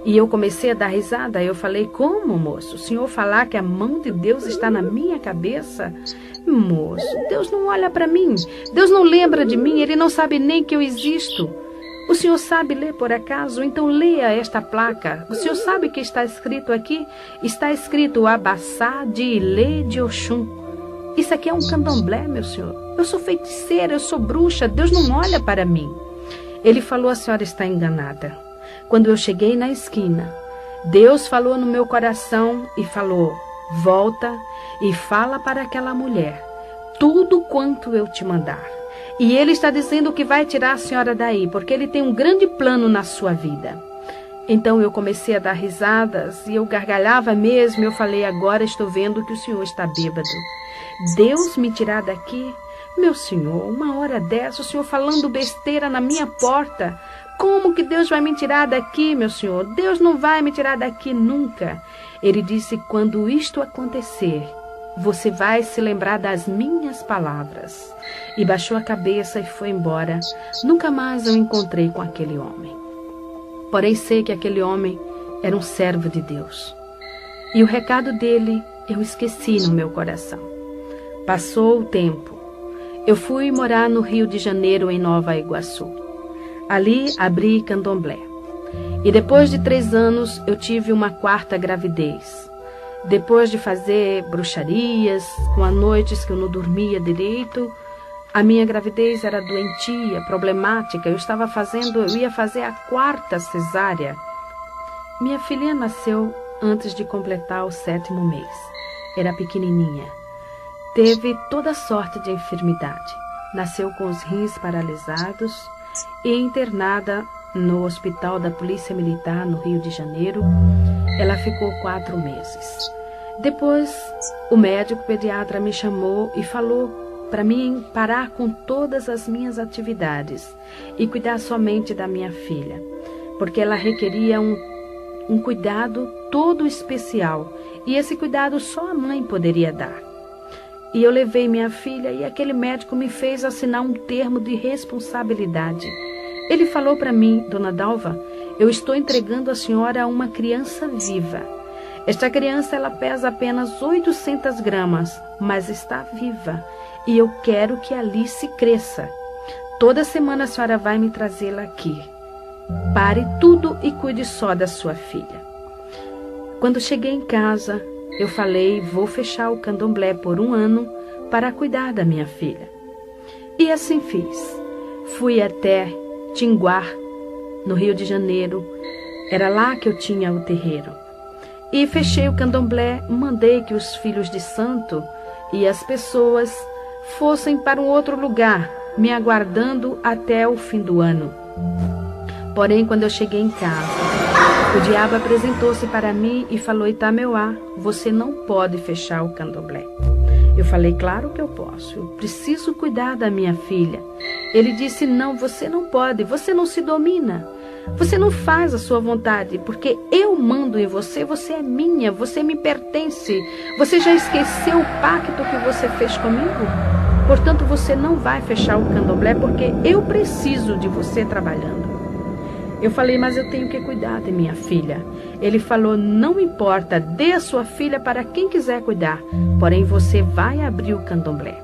B: e eu comecei a dar risada. Eu falei: como, moço? O senhor falar que a mão de Deus está na minha cabeça? Moço, Deus não olha para mim, Deus não lembra de mim, Ele não sabe nem que eu existo. O senhor sabe ler por acaso? Então leia esta placa. O senhor sabe o que está escrito aqui? Está escrito Abassá de Ilê de Oxum. Isso aqui é um candomblé, meu senhor. Eu sou feiticeira, eu sou bruxa, Deus não olha para mim. Ele falou: a senhora está enganada. Quando eu cheguei na esquina, Deus falou no meu coração e falou: volta e fala para aquela mulher tudo quanto eu te mandar. E ele está dizendo que vai tirar a senhora daí, porque ele tem um grande plano na sua vida. Então eu comecei a dar risadas e eu gargalhava mesmo. Eu falei: agora estou vendo que o senhor está bêbado. Deus me tirar daqui? Meu senhor, uma hora dessa, o senhor falando besteira na minha porta. Como que Deus vai me tirar daqui, meu senhor? Deus não vai me tirar daqui nunca. Ele disse: quando isto acontecer, você vai se lembrar das minhas palavras. E baixou a cabeça e foi embora. Nunca mais eu encontrei com aquele homem. Porém sei que aquele homem era um servo de Deus. E o recado dele eu esqueci no meu coração. Passou o tempo. Eu fui morar no Rio de Janeiro, em Nova Iguaçu. Ali abri candomblé. E depois de 3 anos eu tive uma 4ª gravidez. Depois de fazer bruxarias, com as noites que eu não dormia direito, a minha gravidez era doentia, problemática. Eu ia fazer a 4ª cesárea. Minha filha nasceu antes de completar o 7º mês. Era pequenininha. Teve toda sorte de enfermidade. Nasceu com os rins paralisados e internada no Hospital da Polícia Militar, no Rio de Janeiro. Ela ficou 4 meses. Depois, o médico pediatra me chamou e falou para mim parar com todas as minhas atividades e cuidar somente da minha filha, porque ela requeria um cuidado todo especial, e esse cuidado só a mãe poderia dar. E eu levei minha filha e aquele médico me fez assinar um termo de responsabilidade. Ele falou para mim: dona Dalva, eu estou entregando a senhora a uma criança viva. Esta criança ela pesa apenas 800 gramas, mas está viva. E eu quero que a Alice cresça. Toda semana a senhora vai me trazê-la aqui. Pare tudo e cuide só da sua filha. Quando cheguei em casa, eu falei, vou fechar o candomblé por 1 ano para cuidar da minha filha. E assim fiz. Fui até Tinguá, no Rio de Janeiro. Era lá que eu tinha o terreiro. E fechei o candomblé, mandei que os filhos de santo e as pessoas fossem para um outro lugar, me aguardando até o fim do ano. Porém, quando eu cheguei em casa, o diabo apresentou-se para mim e falou, Itameuá, você não pode fechar o candomblé. Eu falei, claro que eu posso, eu preciso cuidar da minha filha. Ele disse, não, você não pode, você não se domina. Você não faz a sua vontade, porque eu mando em você, você é minha, você me pertence. Você já esqueceu o pacto que você fez comigo? Portanto, você não vai fechar o candomblé, porque eu preciso de você trabalhando. Eu falei, mas eu tenho que cuidar de minha filha. Ele falou, não importa, dê a sua filha para quem quiser cuidar, porém você vai abrir o candomblé.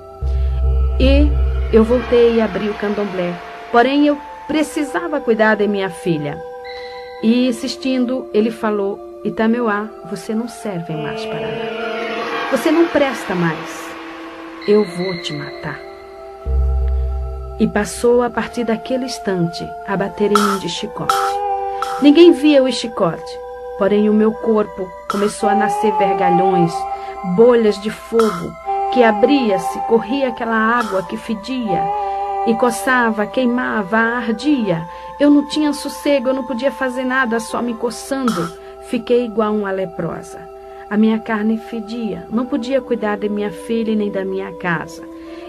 B: E eu voltei a abrir o candomblé, porém eu precisava cuidar de minha filha. E insistindo, ele falou, Itameuá, você não serve mais para nada. Você não presta mais. Eu vou te matar. E passou a partir daquele instante a bater em mim de chicote. Ninguém via o chicote, porém o meu corpo começou a nascer vergalhões, bolhas de fogo, que abria-se, corria aquela água que fedia, e coçava, queimava, ardia. Eu não tinha sossego, eu não podia fazer nada, só me coçando. Fiquei igual uma leprosa. A minha carne fedia, não podia cuidar de minha filha e nem da minha casa.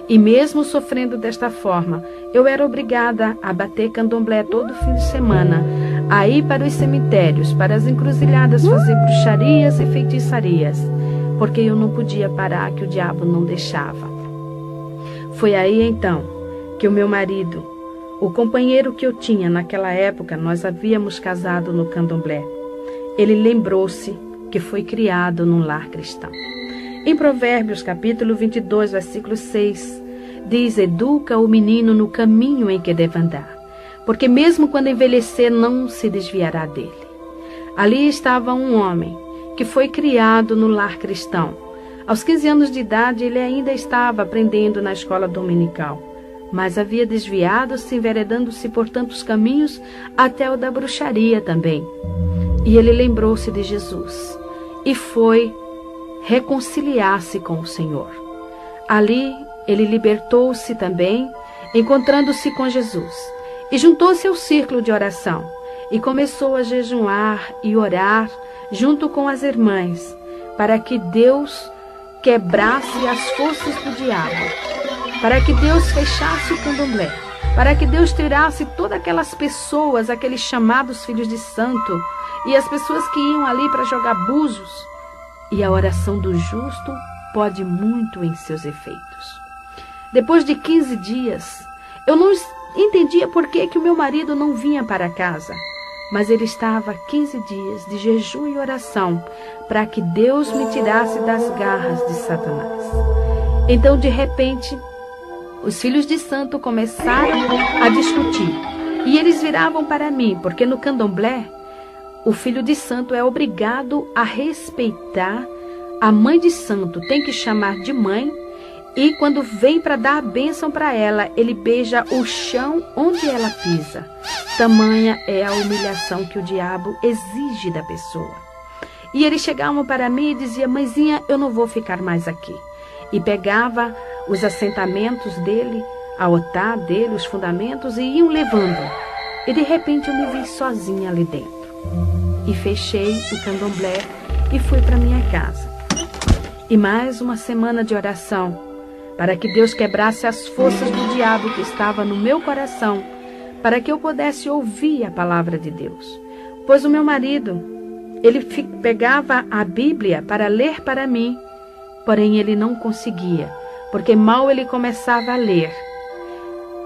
B: E mesmo sofrendo desta forma, eu era obrigada a bater candomblé todo fim de semana, a ir para os cemitérios, para as encruzilhadas fazer bruxarias e feitiçarias, porque eu não podia parar, que o diabo não deixava. Foi aí então que o meu marido, o companheiro que eu tinha naquela época, nós havíamos casado no candomblé, ele lembrou-se que foi criado num lar cristão. Em Provérbios, capítulo 22, versículo 6, diz, educa o menino no caminho em que deve andar, porque mesmo quando envelhecer não se desviará dele. Ali estava um homem que foi criado no lar cristão. Aos 15 anos de idade, ele ainda estava aprendendo na escola dominical, mas havia desviado-se, enveredando-se por tantos caminhos, até o da bruxaria também. E ele lembrou-se de Jesus e foi reconciliar-se com o Senhor. Ali ele libertou-se também, encontrando-se com Jesus, e juntou-se ao círculo de oração e começou a jejuar e orar junto com as irmãs, para que Deus quebrasse as forças do diabo, para que Deus fechasse o candomblé, para que Deus tirasse todas aquelas pessoas, aqueles chamados filhos de santo, e as pessoas que iam ali para jogar búzios. E a oração do justo pode muito em seus efeitos. Depois de 15 dias, eu não entendia por que o meu marido não vinha para casa, mas ele estava 15 dias de jejum e oração para que Deus me tirasse das garras de Satanás. Então, de repente, os filhos de santo começaram a discutir, e eles viravam para mim, porque no candomblé, o filho de santo é obrigado a respeitar a mãe de santo, tem que chamar de mãe, e quando vem para dar a bênção para ela, ele beija o chão onde ela pisa. Tamanha é a humilhação que o diabo exige da pessoa. E eles chegavam para mim e diziam, mãezinha, eu não vou ficar mais aqui. E pegava os assentamentos dele, a otá dele, os fundamentos, e iam levando. E de repente eu me vi sozinha ali dentro. E fechei o candomblé e fui para minha casa. E mais uma semana de oração, para que Deus quebrasse as forças do diabo que estava no meu coração, para que eu pudesse ouvir a palavra de Deus. Pois o meu marido, ele pegava a Bíblia para ler para mim, porém ele não conseguia, porque mal ele começava a ler,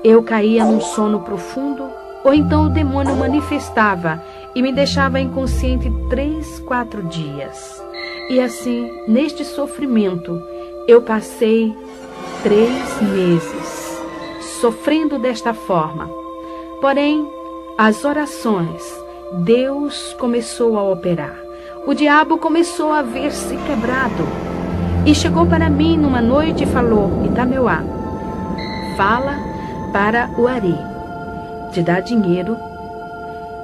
B: eu caía num sono profundo, ou então o demônio manifestava e me deixava inconsciente 3, 4 dias. E assim, neste sofrimento, eu passei 3 meses, sofrendo desta forma. Porém, as orações, Deus começou a operar. O diabo começou a ver-se quebrado. E chegou para mim numa noite e falou: Itameuá, fala para o Ari te dar dinheiro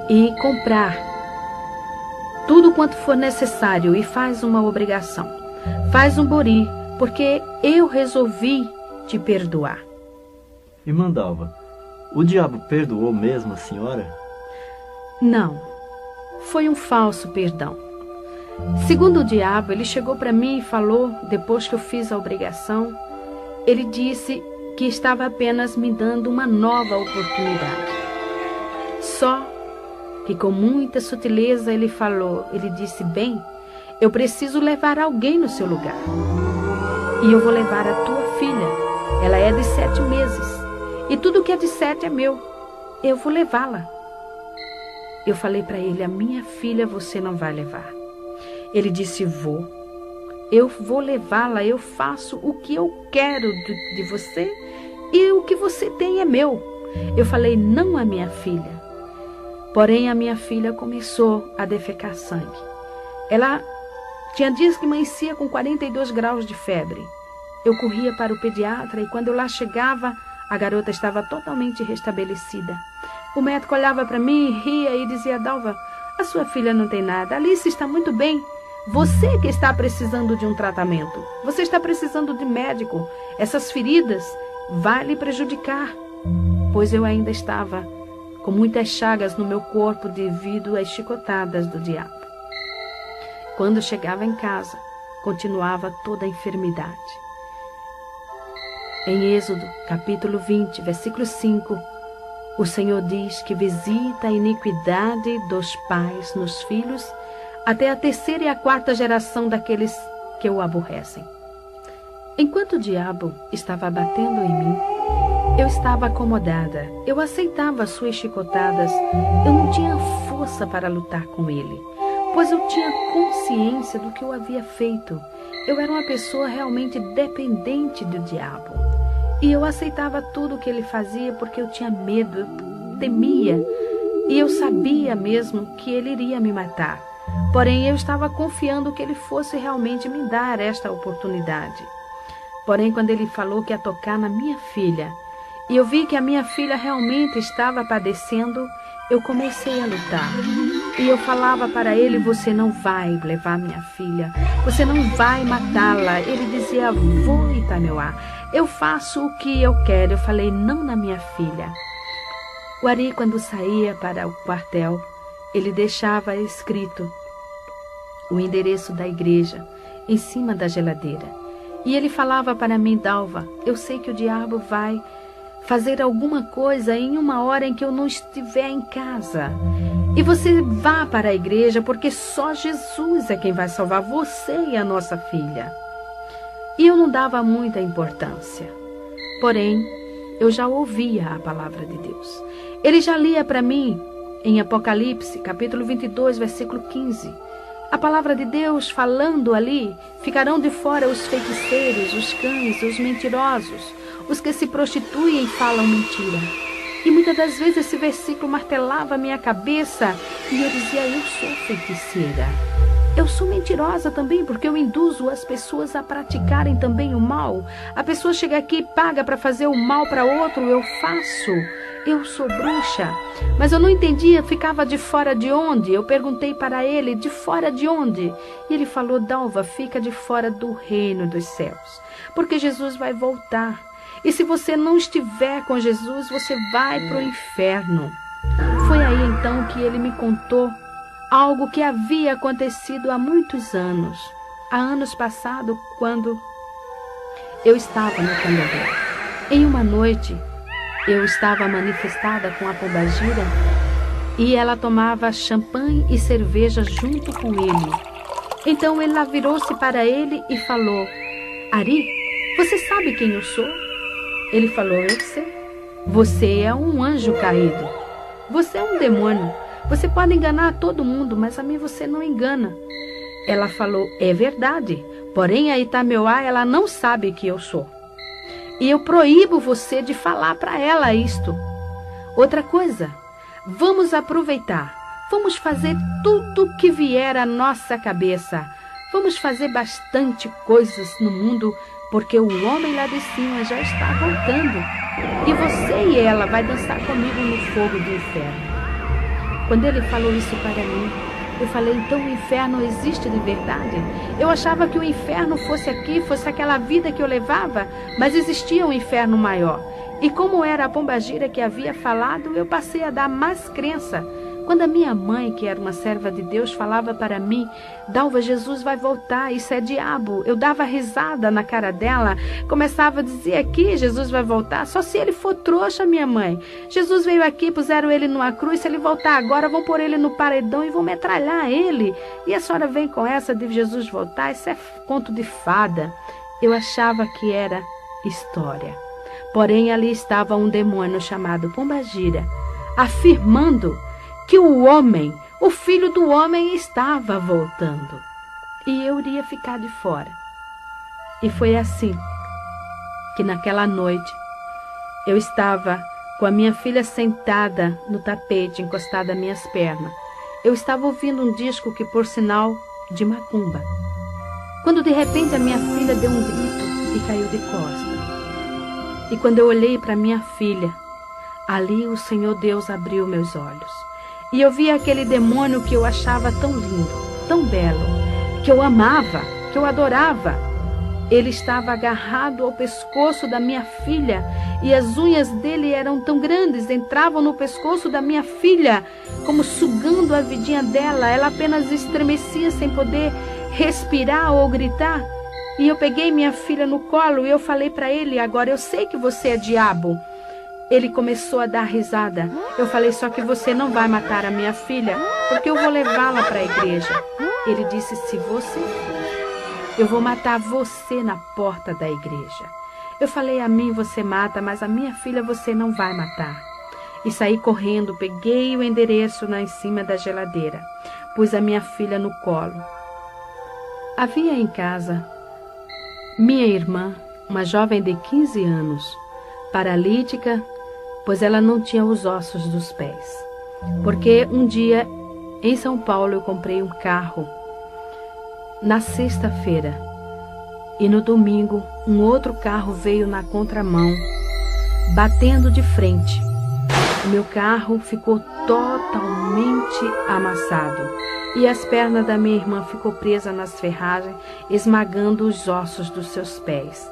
B: e comprar tudo quanto for necessário e faz uma obrigação. Faz um bori, porque eu resolvi te perdoar.
A: Irmã Dalva, o diabo perdoou mesmo a senhora?
B: Não, foi um falso perdão. Segundo o diabo, ele chegou para mim e falou, depois que eu fiz a obrigação, ele disse que estava apenas me dando uma nova oportunidade. Só que com muita sutileza ele disse: bem, eu preciso levar alguém no seu lugar. E eu vou levar a tua filha. Ela é de 7 meses. E tudo que é de 7 é meu. Eu vou levá-la. Eu falei para ele: a minha filha você não vai levar. Ele disse: vou. Eu vou levá-la. Eu faço o que eu quero de você. E o que você tem é meu. Eu falei: não a minha filha. Porém, a minha filha começou a defecar sangue. Ela tinha dias que amanhecia com 42 graus de febre. Eu corria para o pediatra e quando eu lá chegava, a garota estava totalmente restabelecida. O médico olhava para mim, ria e dizia: Dalva, a sua filha não tem nada. Alice está muito bem. Você que está precisando de um tratamento. Você está precisando de médico. Essas feridas vão lhe prejudicar. Pois eu ainda estava com muitas chagas no meu corpo devido às chicotadas do diabo. Quando chegava em casa, continuava toda a enfermidade. Em Êxodo, capítulo 20, versículo 5, o Senhor diz que visita a iniquidade dos pais nos filhos até a 3ª e a 4ª geração daqueles que o aborrecem. Enquanto o diabo estava batendo em mim, eu estava acomodada, eu aceitava as suas chicotadas, eu não tinha força para lutar com ele, pois eu tinha consciência do que eu havia feito. Eu era uma pessoa realmente dependente do diabo. E eu aceitava tudo o que ele fazia porque eu tinha medo, eu temia. E eu sabia mesmo que ele iria me matar. Porém, eu estava confiando que ele fosse realmente me dar esta oportunidade. Porém, quando ele falou que ia tocar na minha filha, e eu vi que a minha filha realmente estava padecendo, eu comecei a lutar. E eu falava para ele: você não vai levar minha filha, você não vai matá-la. Ele dizia: vou, Itameuá, eu faço o que eu quero. Eu falei: não na minha filha. O Ari, quando saía para o quartel, ele deixava escrito o endereço da igreja em cima da geladeira. E ele falava para mim: Dalva, eu sei que o diabo vai fazer alguma coisa em uma hora em que eu não estiver em casa. E você vá para a igreja, porque só Jesus é quem vai salvar você e a nossa filha. E eu não dava muita importância. Porém, eu já ouvia a palavra de Deus. Ele já lia para mim em Apocalipse, capítulo 22, versículo 15. A palavra de Deus falando ali: ficarão de fora os feiticeiros, os cães, os mentirosos, os que se prostituem e falam mentira. E muitas das vezes esse versículo martelava a minha cabeça e eu dizia: eu sou feiticeira. Eu sou mentirosa também, porque eu induzo as pessoas a praticarem também o mal. A pessoa chega aqui e paga para fazer o mal para outro, eu faço. Eu sou bruxa. Mas eu não entendia, ficava de fora de onde? Eu perguntei para ele: de fora de onde? E ele falou: Dalva, fica de fora do reino dos céus, porque Jesus vai voltar. E se você não estiver com Jesus, você vai para o inferno. Foi aí então que ele me contou algo que havia acontecido há muitos anos. Há anos passados, quando eu estava no candomblé. Em uma noite, eu estava manifestada com a pombagira e ela tomava champanhe e cerveja junto com ele. Então ela virou-se para ele e falou: Ari, você sabe quem eu sou? Ele falou: eu sei. Você é um anjo caído. Você é um demônio. Você pode enganar todo mundo, mas a mim você não engana. Ela falou: é verdade. Porém, a Itameuá, ela não sabe que eu sou. E eu proíbo você de falar para ela isto. Outra coisa, Vamos aproveitar. Vamos fazer tudo que vier à nossa cabeça. Vamos fazer bastante coisas no mundo, porque o homem lá de cima já está voltando. E você e ela vai dançar comigo no fogo do inferno. Quando ele falou isso para mim, eu falei, então o inferno existe de verdade? Eu achava que o inferno fosse aqui, fosse aquela vida que eu levava, mas existia um inferno maior. E como era a pombagira que havia falado, eu passei a dar mais crença. Quando a minha mãe, que era uma serva de Deus, falava para mim, Dalva, Jesus vai voltar, isso é diabo. Eu dava risada na cara dela, começava a dizer aqui, Jesus vai voltar, só se ele for trouxa, minha mãe. Jesus veio aqui, puseram ele numa cruz, se ele voltar agora, vão pôr ele no paredão e vão metralhar ele. E a senhora vem com essa de Jesus voltar, isso é conto de fada. Eu achava que era história. Porém, ali estava um demônio chamado Pombagira, afirmando que o homem, o filho do homem, estava voltando. E eu iria ficar de fora. E foi assim que naquela noite eu estava com a minha filha sentada no tapete, encostada às minhas pernas. Eu estava ouvindo um disco que, por sinal, de macumba. Quando de repente a minha filha deu um grito e caiu de costas. E quando eu olhei para minha filha, ali o Senhor Deus abriu meus olhos. E eu vi aquele demônio que eu achava tão lindo, tão belo, que eu amava, que eu adorava. Ele estava agarrado ao pescoço da minha filha e as unhas dele eram tão grandes, entravam no pescoço da minha filha, como sugando a vidinha dela. Ela apenas estremecia sem poder respirar ou gritar. E eu peguei minha filha no colo e eu falei para ele, agora eu sei que você é diabo. Ele começou a dar risada. Eu falei, só que você não vai matar a minha filha, porque eu vou levá-la para a igreja. Ele disse, se você for, eu vou matar você na porta da igreja. Eu falei, a mim você mata, mas a minha filha você não vai matar. E saí correndo, peguei o endereço lá em cima da geladeira, pus a minha filha no colo. Havia em casa minha irmã, uma jovem de 15 anos, paralítica, pois ela não tinha os ossos dos pés. Porque um dia, em São Paulo, eu comprei um carro na sexta-feira. E no domingo, um outro carro veio na contramão, batendo de frente. O meu carro ficou totalmente amassado. E as pernas da minha irmã ficou presa nas ferragens, esmagando os ossos dos seus pés.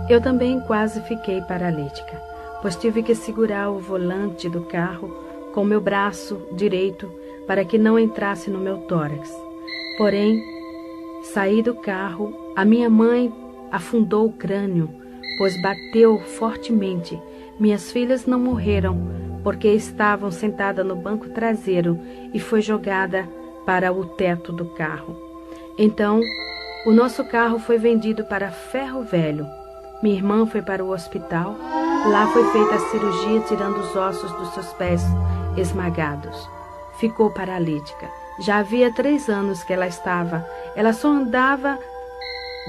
B: Eu também quase fiquei paralítica, pois tive que segurar o volante do carro com meu braço direito para que não entrasse no meu tórax. Porém, saí do carro, a minha mãe afundou o crânio, pois bateu fortemente. Minhas filhas não morreram, porque estavam sentadas no banco traseiro e foi jogada para o teto do carro. Então, o nosso carro foi vendido para Ferro Velho. Minha irmã foi para o hospital. Lá foi feita a cirurgia, tirando os ossos dos seus pés esmagados. Ficou paralítica. Já havia 3 anos que ela estava. Ela só andava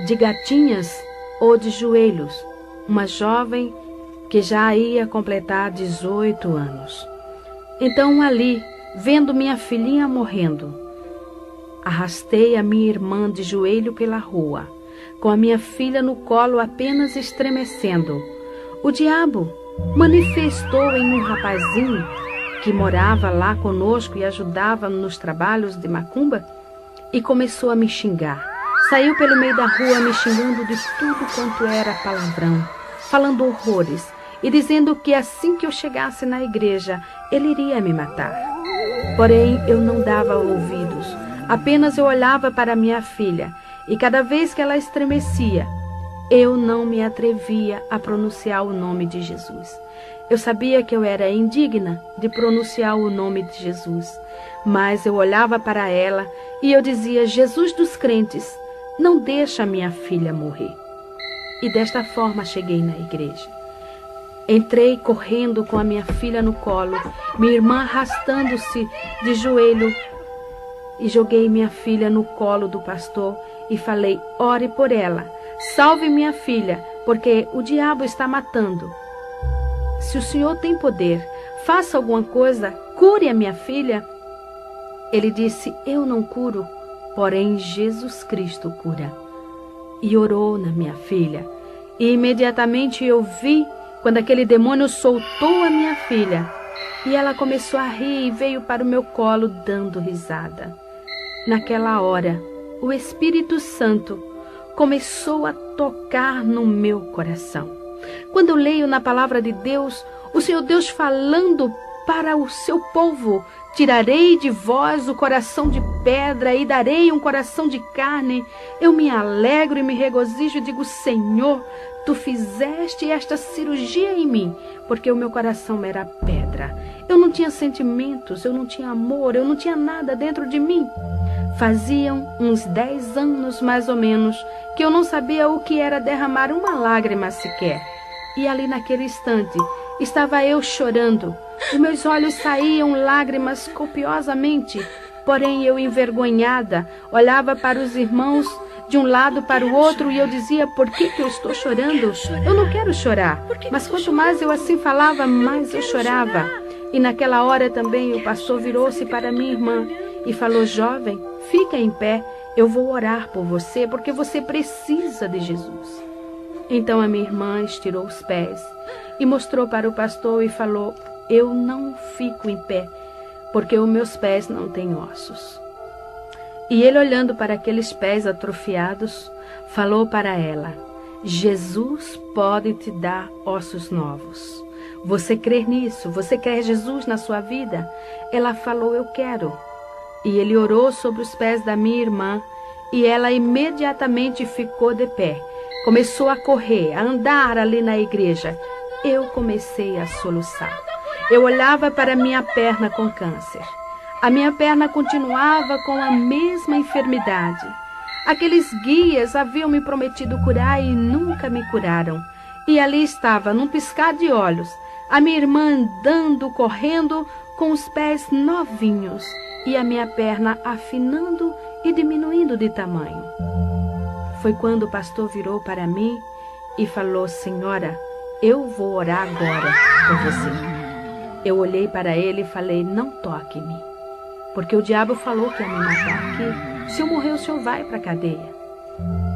B: de gatinhas ou de joelhos. Uma jovem que já ia completar 18 anos. Então, ali, vendo minha filhinha morrendo, arrastei a minha irmã de joelho pela rua, com a minha filha no colo apenas estremecendo. O diabo manifestou em um rapazinho que morava lá conosco e ajudava nos trabalhos de macumba e começou a me xingar. Saiu pelo meio da rua me xingando de tudo quanto era palavrão, falando horrores e dizendo que assim que eu chegasse na igreja, ele iria me matar. Porém, eu não dava ouvidos. Apenas eu olhava para minha filha, e cada vez que ela estremecia, eu não me atrevia a pronunciar o nome de Jesus. Eu sabia que eu era indigna de pronunciar o nome de Jesus, mas eu olhava para ela e eu dizia, Jesus dos crentes, não deixa minha filha morrer. E desta forma cheguei na igreja. Entrei correndo com a minha filha no colo, minha irmã arrastando-se de joelho, e joguei minha filha no colo do pastor e falei, ore por ela, salve minha filha, porque o diabo está matando. Se o Senhor tem poder, faça alguma coisa, cure a minha filha. Ele disse: eu não curo, porém Jesus Cristo cura. E orou na minha filha. E imediatamente eu vi quando aquele demônio soltou a minha filha. E ela começou a rir e veio para o meu colo dando risada. Naquela hora, o Espírito Santo começou a tocar no meu coração. Quando eu leio na palavra de Deus, o Senhor Deus falando para o seu povo: tirarei de vós o coração de pedra e darei um coração de carne. Eu me alegro e me regozijo e digo: Senhor, tu fizeste esta cirurgia em mim, porque o meu coração era pedra. Eu não tinha sentimentos, eu não tinha amor, eu não tinha nada dentro de mim. Faziam uns 10 anos, mais ou menos, que eu não sabia o que era derramar uma lágrima sequer. E ali naquele instante, estava eu chorando. Dos meus olhos saíam lágrimas copiosamente, porém eu, envergonhada, olhava para os irmãos de um lado para o outro e eu dizia: por que eu estou chorando? Eu não quero chorar. Mas quanto mais eu assim falava, mais eu chorava. E naquela hora também o pastor virou-se para minha irmã e falou: jovem, fica em pé, eu vou orar por você, porque você precisa de Jesus. Então a minha irmã estirou os pés e mostrou para o pastor e falou: eu não fico em pé, porque os meus pés não têm ossos. E ele, olhando para aqueles pés atrofiados, falou para ela: Jesus pode te dar ossos novos. Você crê nisso? Você quer Jesus na sua vida? Ela falou: eu quero. E ele orou sobre os pés da minha irmã e ela imediatamente ficou de pé. Começou a correr, a andar ali na igreja. Eu comecei a soluçar. Eu olhava para minha perna com câncer. A minha perna continuava com a mesma enfermidade. Aqueles guias haviam me prometido curar e nunca me curaram. E ali estava, num piscar de olhos, a minha irmã andando, correndo, com os pés novinhos e a minha perna afinando e diminuindo de tamanho. Foi quando o pastor virou para mim e falou: senhora, eu vou orar agora por você. Eu olhei para ele e falei: não toque em mim, porque o diabo falou que ia me matar, que se eu morrer o senhor vai para a cadeia.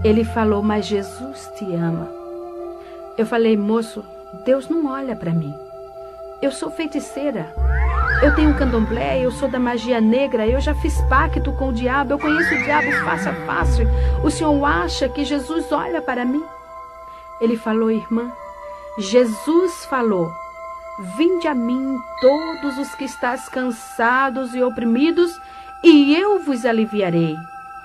B: Ele falou: mas Jesus te ama. Eu falei: moço, Deus não olha para mim. Eu sou feiticeira, eu tenho candomblé, eu sou da magia negra, eu já fiz pacto com o diabo, eu conheço o diabo face a face. O senhor acha que Jesus olha para mim? Ele falou: irmã, Jesus falou: vinde a mim todos os que estáis cansados e oprimidos, e eu vos aliviarei.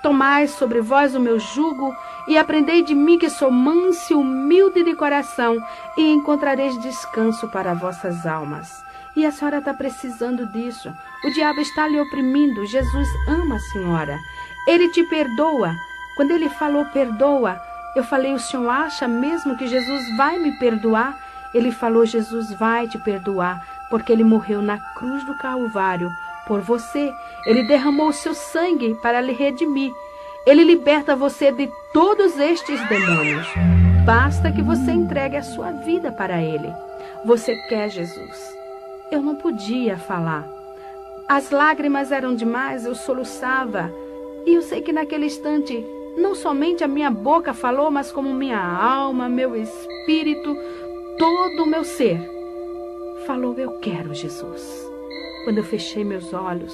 B: Tomai sobre vós o meu jugo e aprendei de mim, que sou manso e humilde de coração, e encontrareis descanso para vossas almas. E a senhora está precisando disso. O diabo está lhe oprimindo. Jesus ama a senhora. Ele te perdoa. Quando ele falou perdoa, eu falei: o senhor acha mesmo que Jesus vai me perdoar? Ele falou: Jesus vai te perdoar, porque ele morreu na cruz do Calvário por você. Ele derramou o seu sangue para lhe redimir. Ele liberta você de todos estes demônios. Basta que você entregue a sua vida para ele. Você quer Jesus? Eu não podia falar. As lágrimas eram demais, eu soluçava. E eu sei que naquele instante, não somente a minha boca falou, mas como minha alma, meu espírito, todo o meu ser falou: eu quero Jesus. Quando eu fechei meus olhos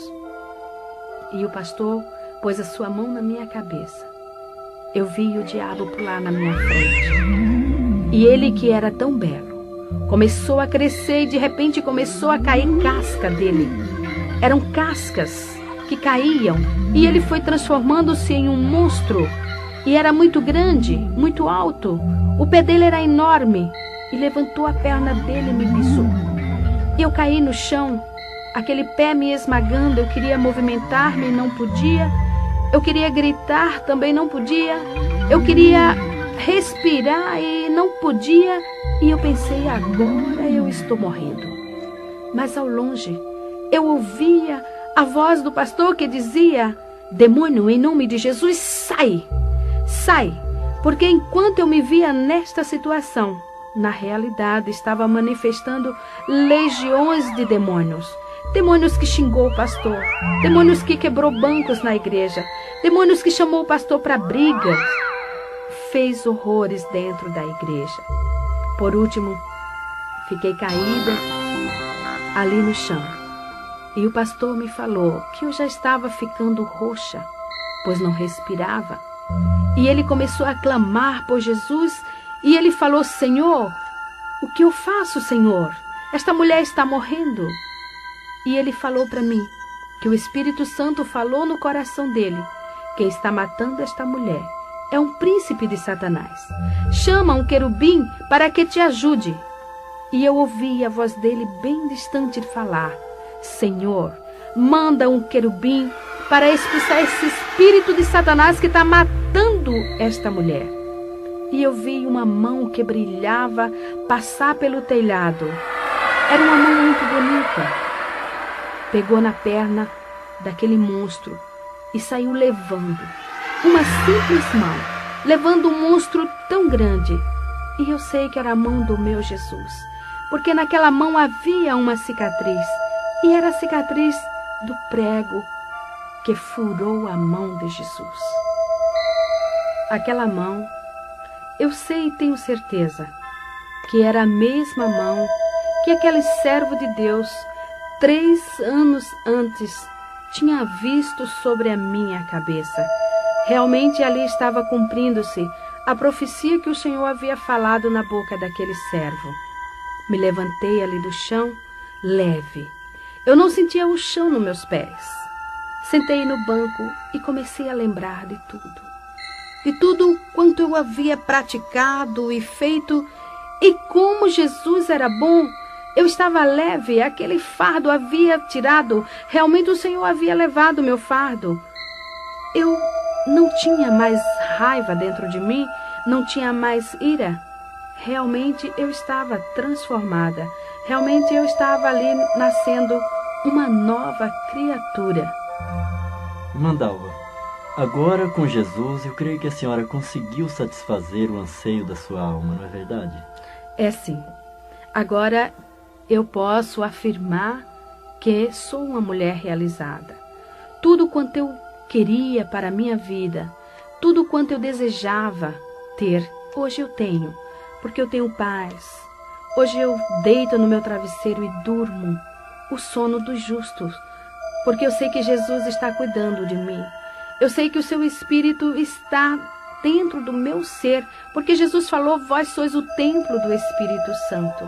B: e o pastor pôs a sua mão na minha cabeça, eu vi o diabo pular na minha frente. E ele, que era tão belo, começou a crescer e de repente começou a cair casca dele. Eram cascas que caíam e ele foi transformando-se em um monstro. E era muito grande, muito alto. O pé dele era enorme e levantou a perna dele e me pisou. Eu caí no chão, aquele pé me esmagando. Eu queria movimentar-me e não podia. Eu queria gritar, também não podia. Eu queria respirar e não podia. E eu pensei: agora eu estou morrendo. Mas ao longe eu ouvia a voz do pastor que dizia: demônio, em nome de Jesus, sai! Sai! Porque enquanto eu me via nesta situação, na realidade estava manifestando legiões de demônios. demônios que xingou o pastor, demônios que quebrou bancos na igreja, demônios que chamou o pastor para brigas, fez horrores dentro da igreja. Por último, fiquei caída ali no chão. E o pastor me falou que eu já estava ficando roxa, pois não respirava. E ele começou a clamar por Jesus e ele falou: Senhor, o que eu faço, Senhor? Esta mulher está morrendo. E ele falou para mim que o Espírito Santo falou no coração dele: quem está matando esta mulher é um príncipe de Satanás. Chama um querubim para que te ajude. E eu ouvi a voz dele bem distante falar: Senhor, manda um querubim para expulsar esse espírito de Satanás que está matando esta mulher. E eu vi uma mão que brilhava passar pelo telhado. Era uma mão muito bonita. Pegou na perna daquele monstro e saiu levando. Uma simples mão, levando um monstro tão grande. E eu sei que era a mão do meu Jesus, porque naquela mão havia uma cicatriz. E era a cicatriz do prego que furou a mão de Jesus. Aquela mão, eu sei e tenho certeza que era a mesma mão que aquele servo de Deus, 3 anos antes, tinha visto sobre a minha cabeça. Realmente ali estava cumprindo-se a profecia que o Senhor havia falado na boca daquele servo. Me levantei ali do chão, leve. Eu não sentia o chão nos meus pés. Sentei no banco e comecei a lembrar de tudo. De tudo quanto eu havia praticado e feito, e como Jesus era bom. Eu estava leve, aquele fardo havia tirado, realmente o Senhor havia levado o meu fardo. Eu não tinha mais raiva dentro de mim, não tinha mais ira. Realmente eu estava transformada, realmente eu estava ali nascendo uma nova criatura.
A: Mandalva, agora com Jesus eu creio que a senhora conseguiu satisfazer o anseio da sua alma, não é verdade?
B: É sim. Agora eu posso afirmar que sou uma mulher realizada. Tudo quanto eu queria para a minha vida, tudo quanto eu desejava ter, hoje eu tenho, porque eu tenho paz. Hoje eu deito no meu travesseiro e durmo o sono dos justos, porque eu sei que Jesus está cuidando de mim. Eu sei que o seu Espírito está dentro do meu ser, porque Jesus falou: vós sois o templo do Espírito Santo.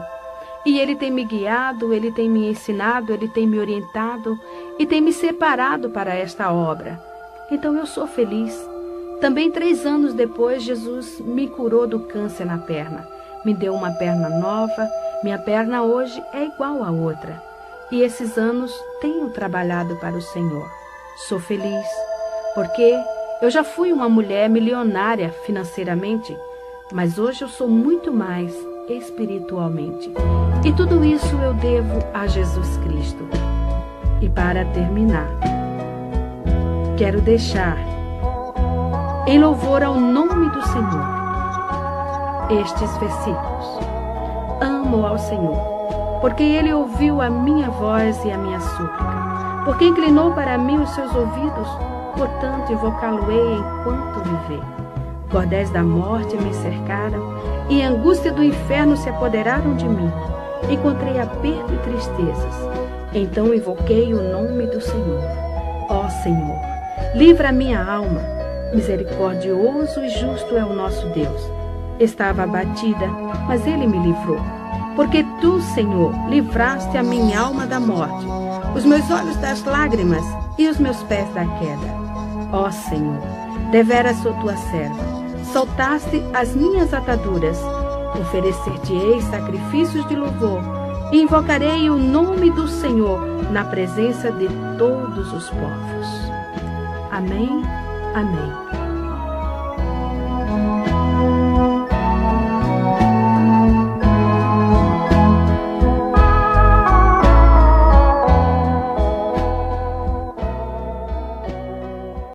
B: E Ele tem me guiado, Ele tem me ensinado, Ele tem me orientado e tem me separado para esta obra. Então eu sou feliz. Também 3 anos depois, Jesus me curou do câncer na perna. Me deu uma perna nova, minha perna hoje é igual à outra. E esses anos tenho trabalhado para o Senhor. Sou feliz, porque eu já fui uma mulher milionária financeiramente, mas hoje eu sou muito mais espiritualmente. E tudo isso eu devo a Jesus Cristo. E para terminar, quero deixar em louvor ao nome do Senhor estes versículos. Amo ao Senhor, porque Ele ouviu a minha voz e a minha súplica, porque inclinou para mim os seus ouvidos, portanto invocá-lo-ei enquanto viver. Cordéis da morte me cercaram, e a angústia do inferno se apoderaram de mim. Encontrei aperto e tristezas. Então invoquei o nome do Senhor. Ó Senhor, livra a minha alma. Misericordioso e justo é o nosso Deus. Estava abatida, mas Ele me livrou. Porque Tu, Senhor, livraste a minha alma da morte, os meus olhos das lágrimas e os meus pés da queda. Ó Senhor, deveras sou Tua serva. Soltaste as minhas ataduras. Oferecer-te-ei sacrifícios de louvor e invocarei o nome do Senhor na presença de todos os povos. Amém, amém.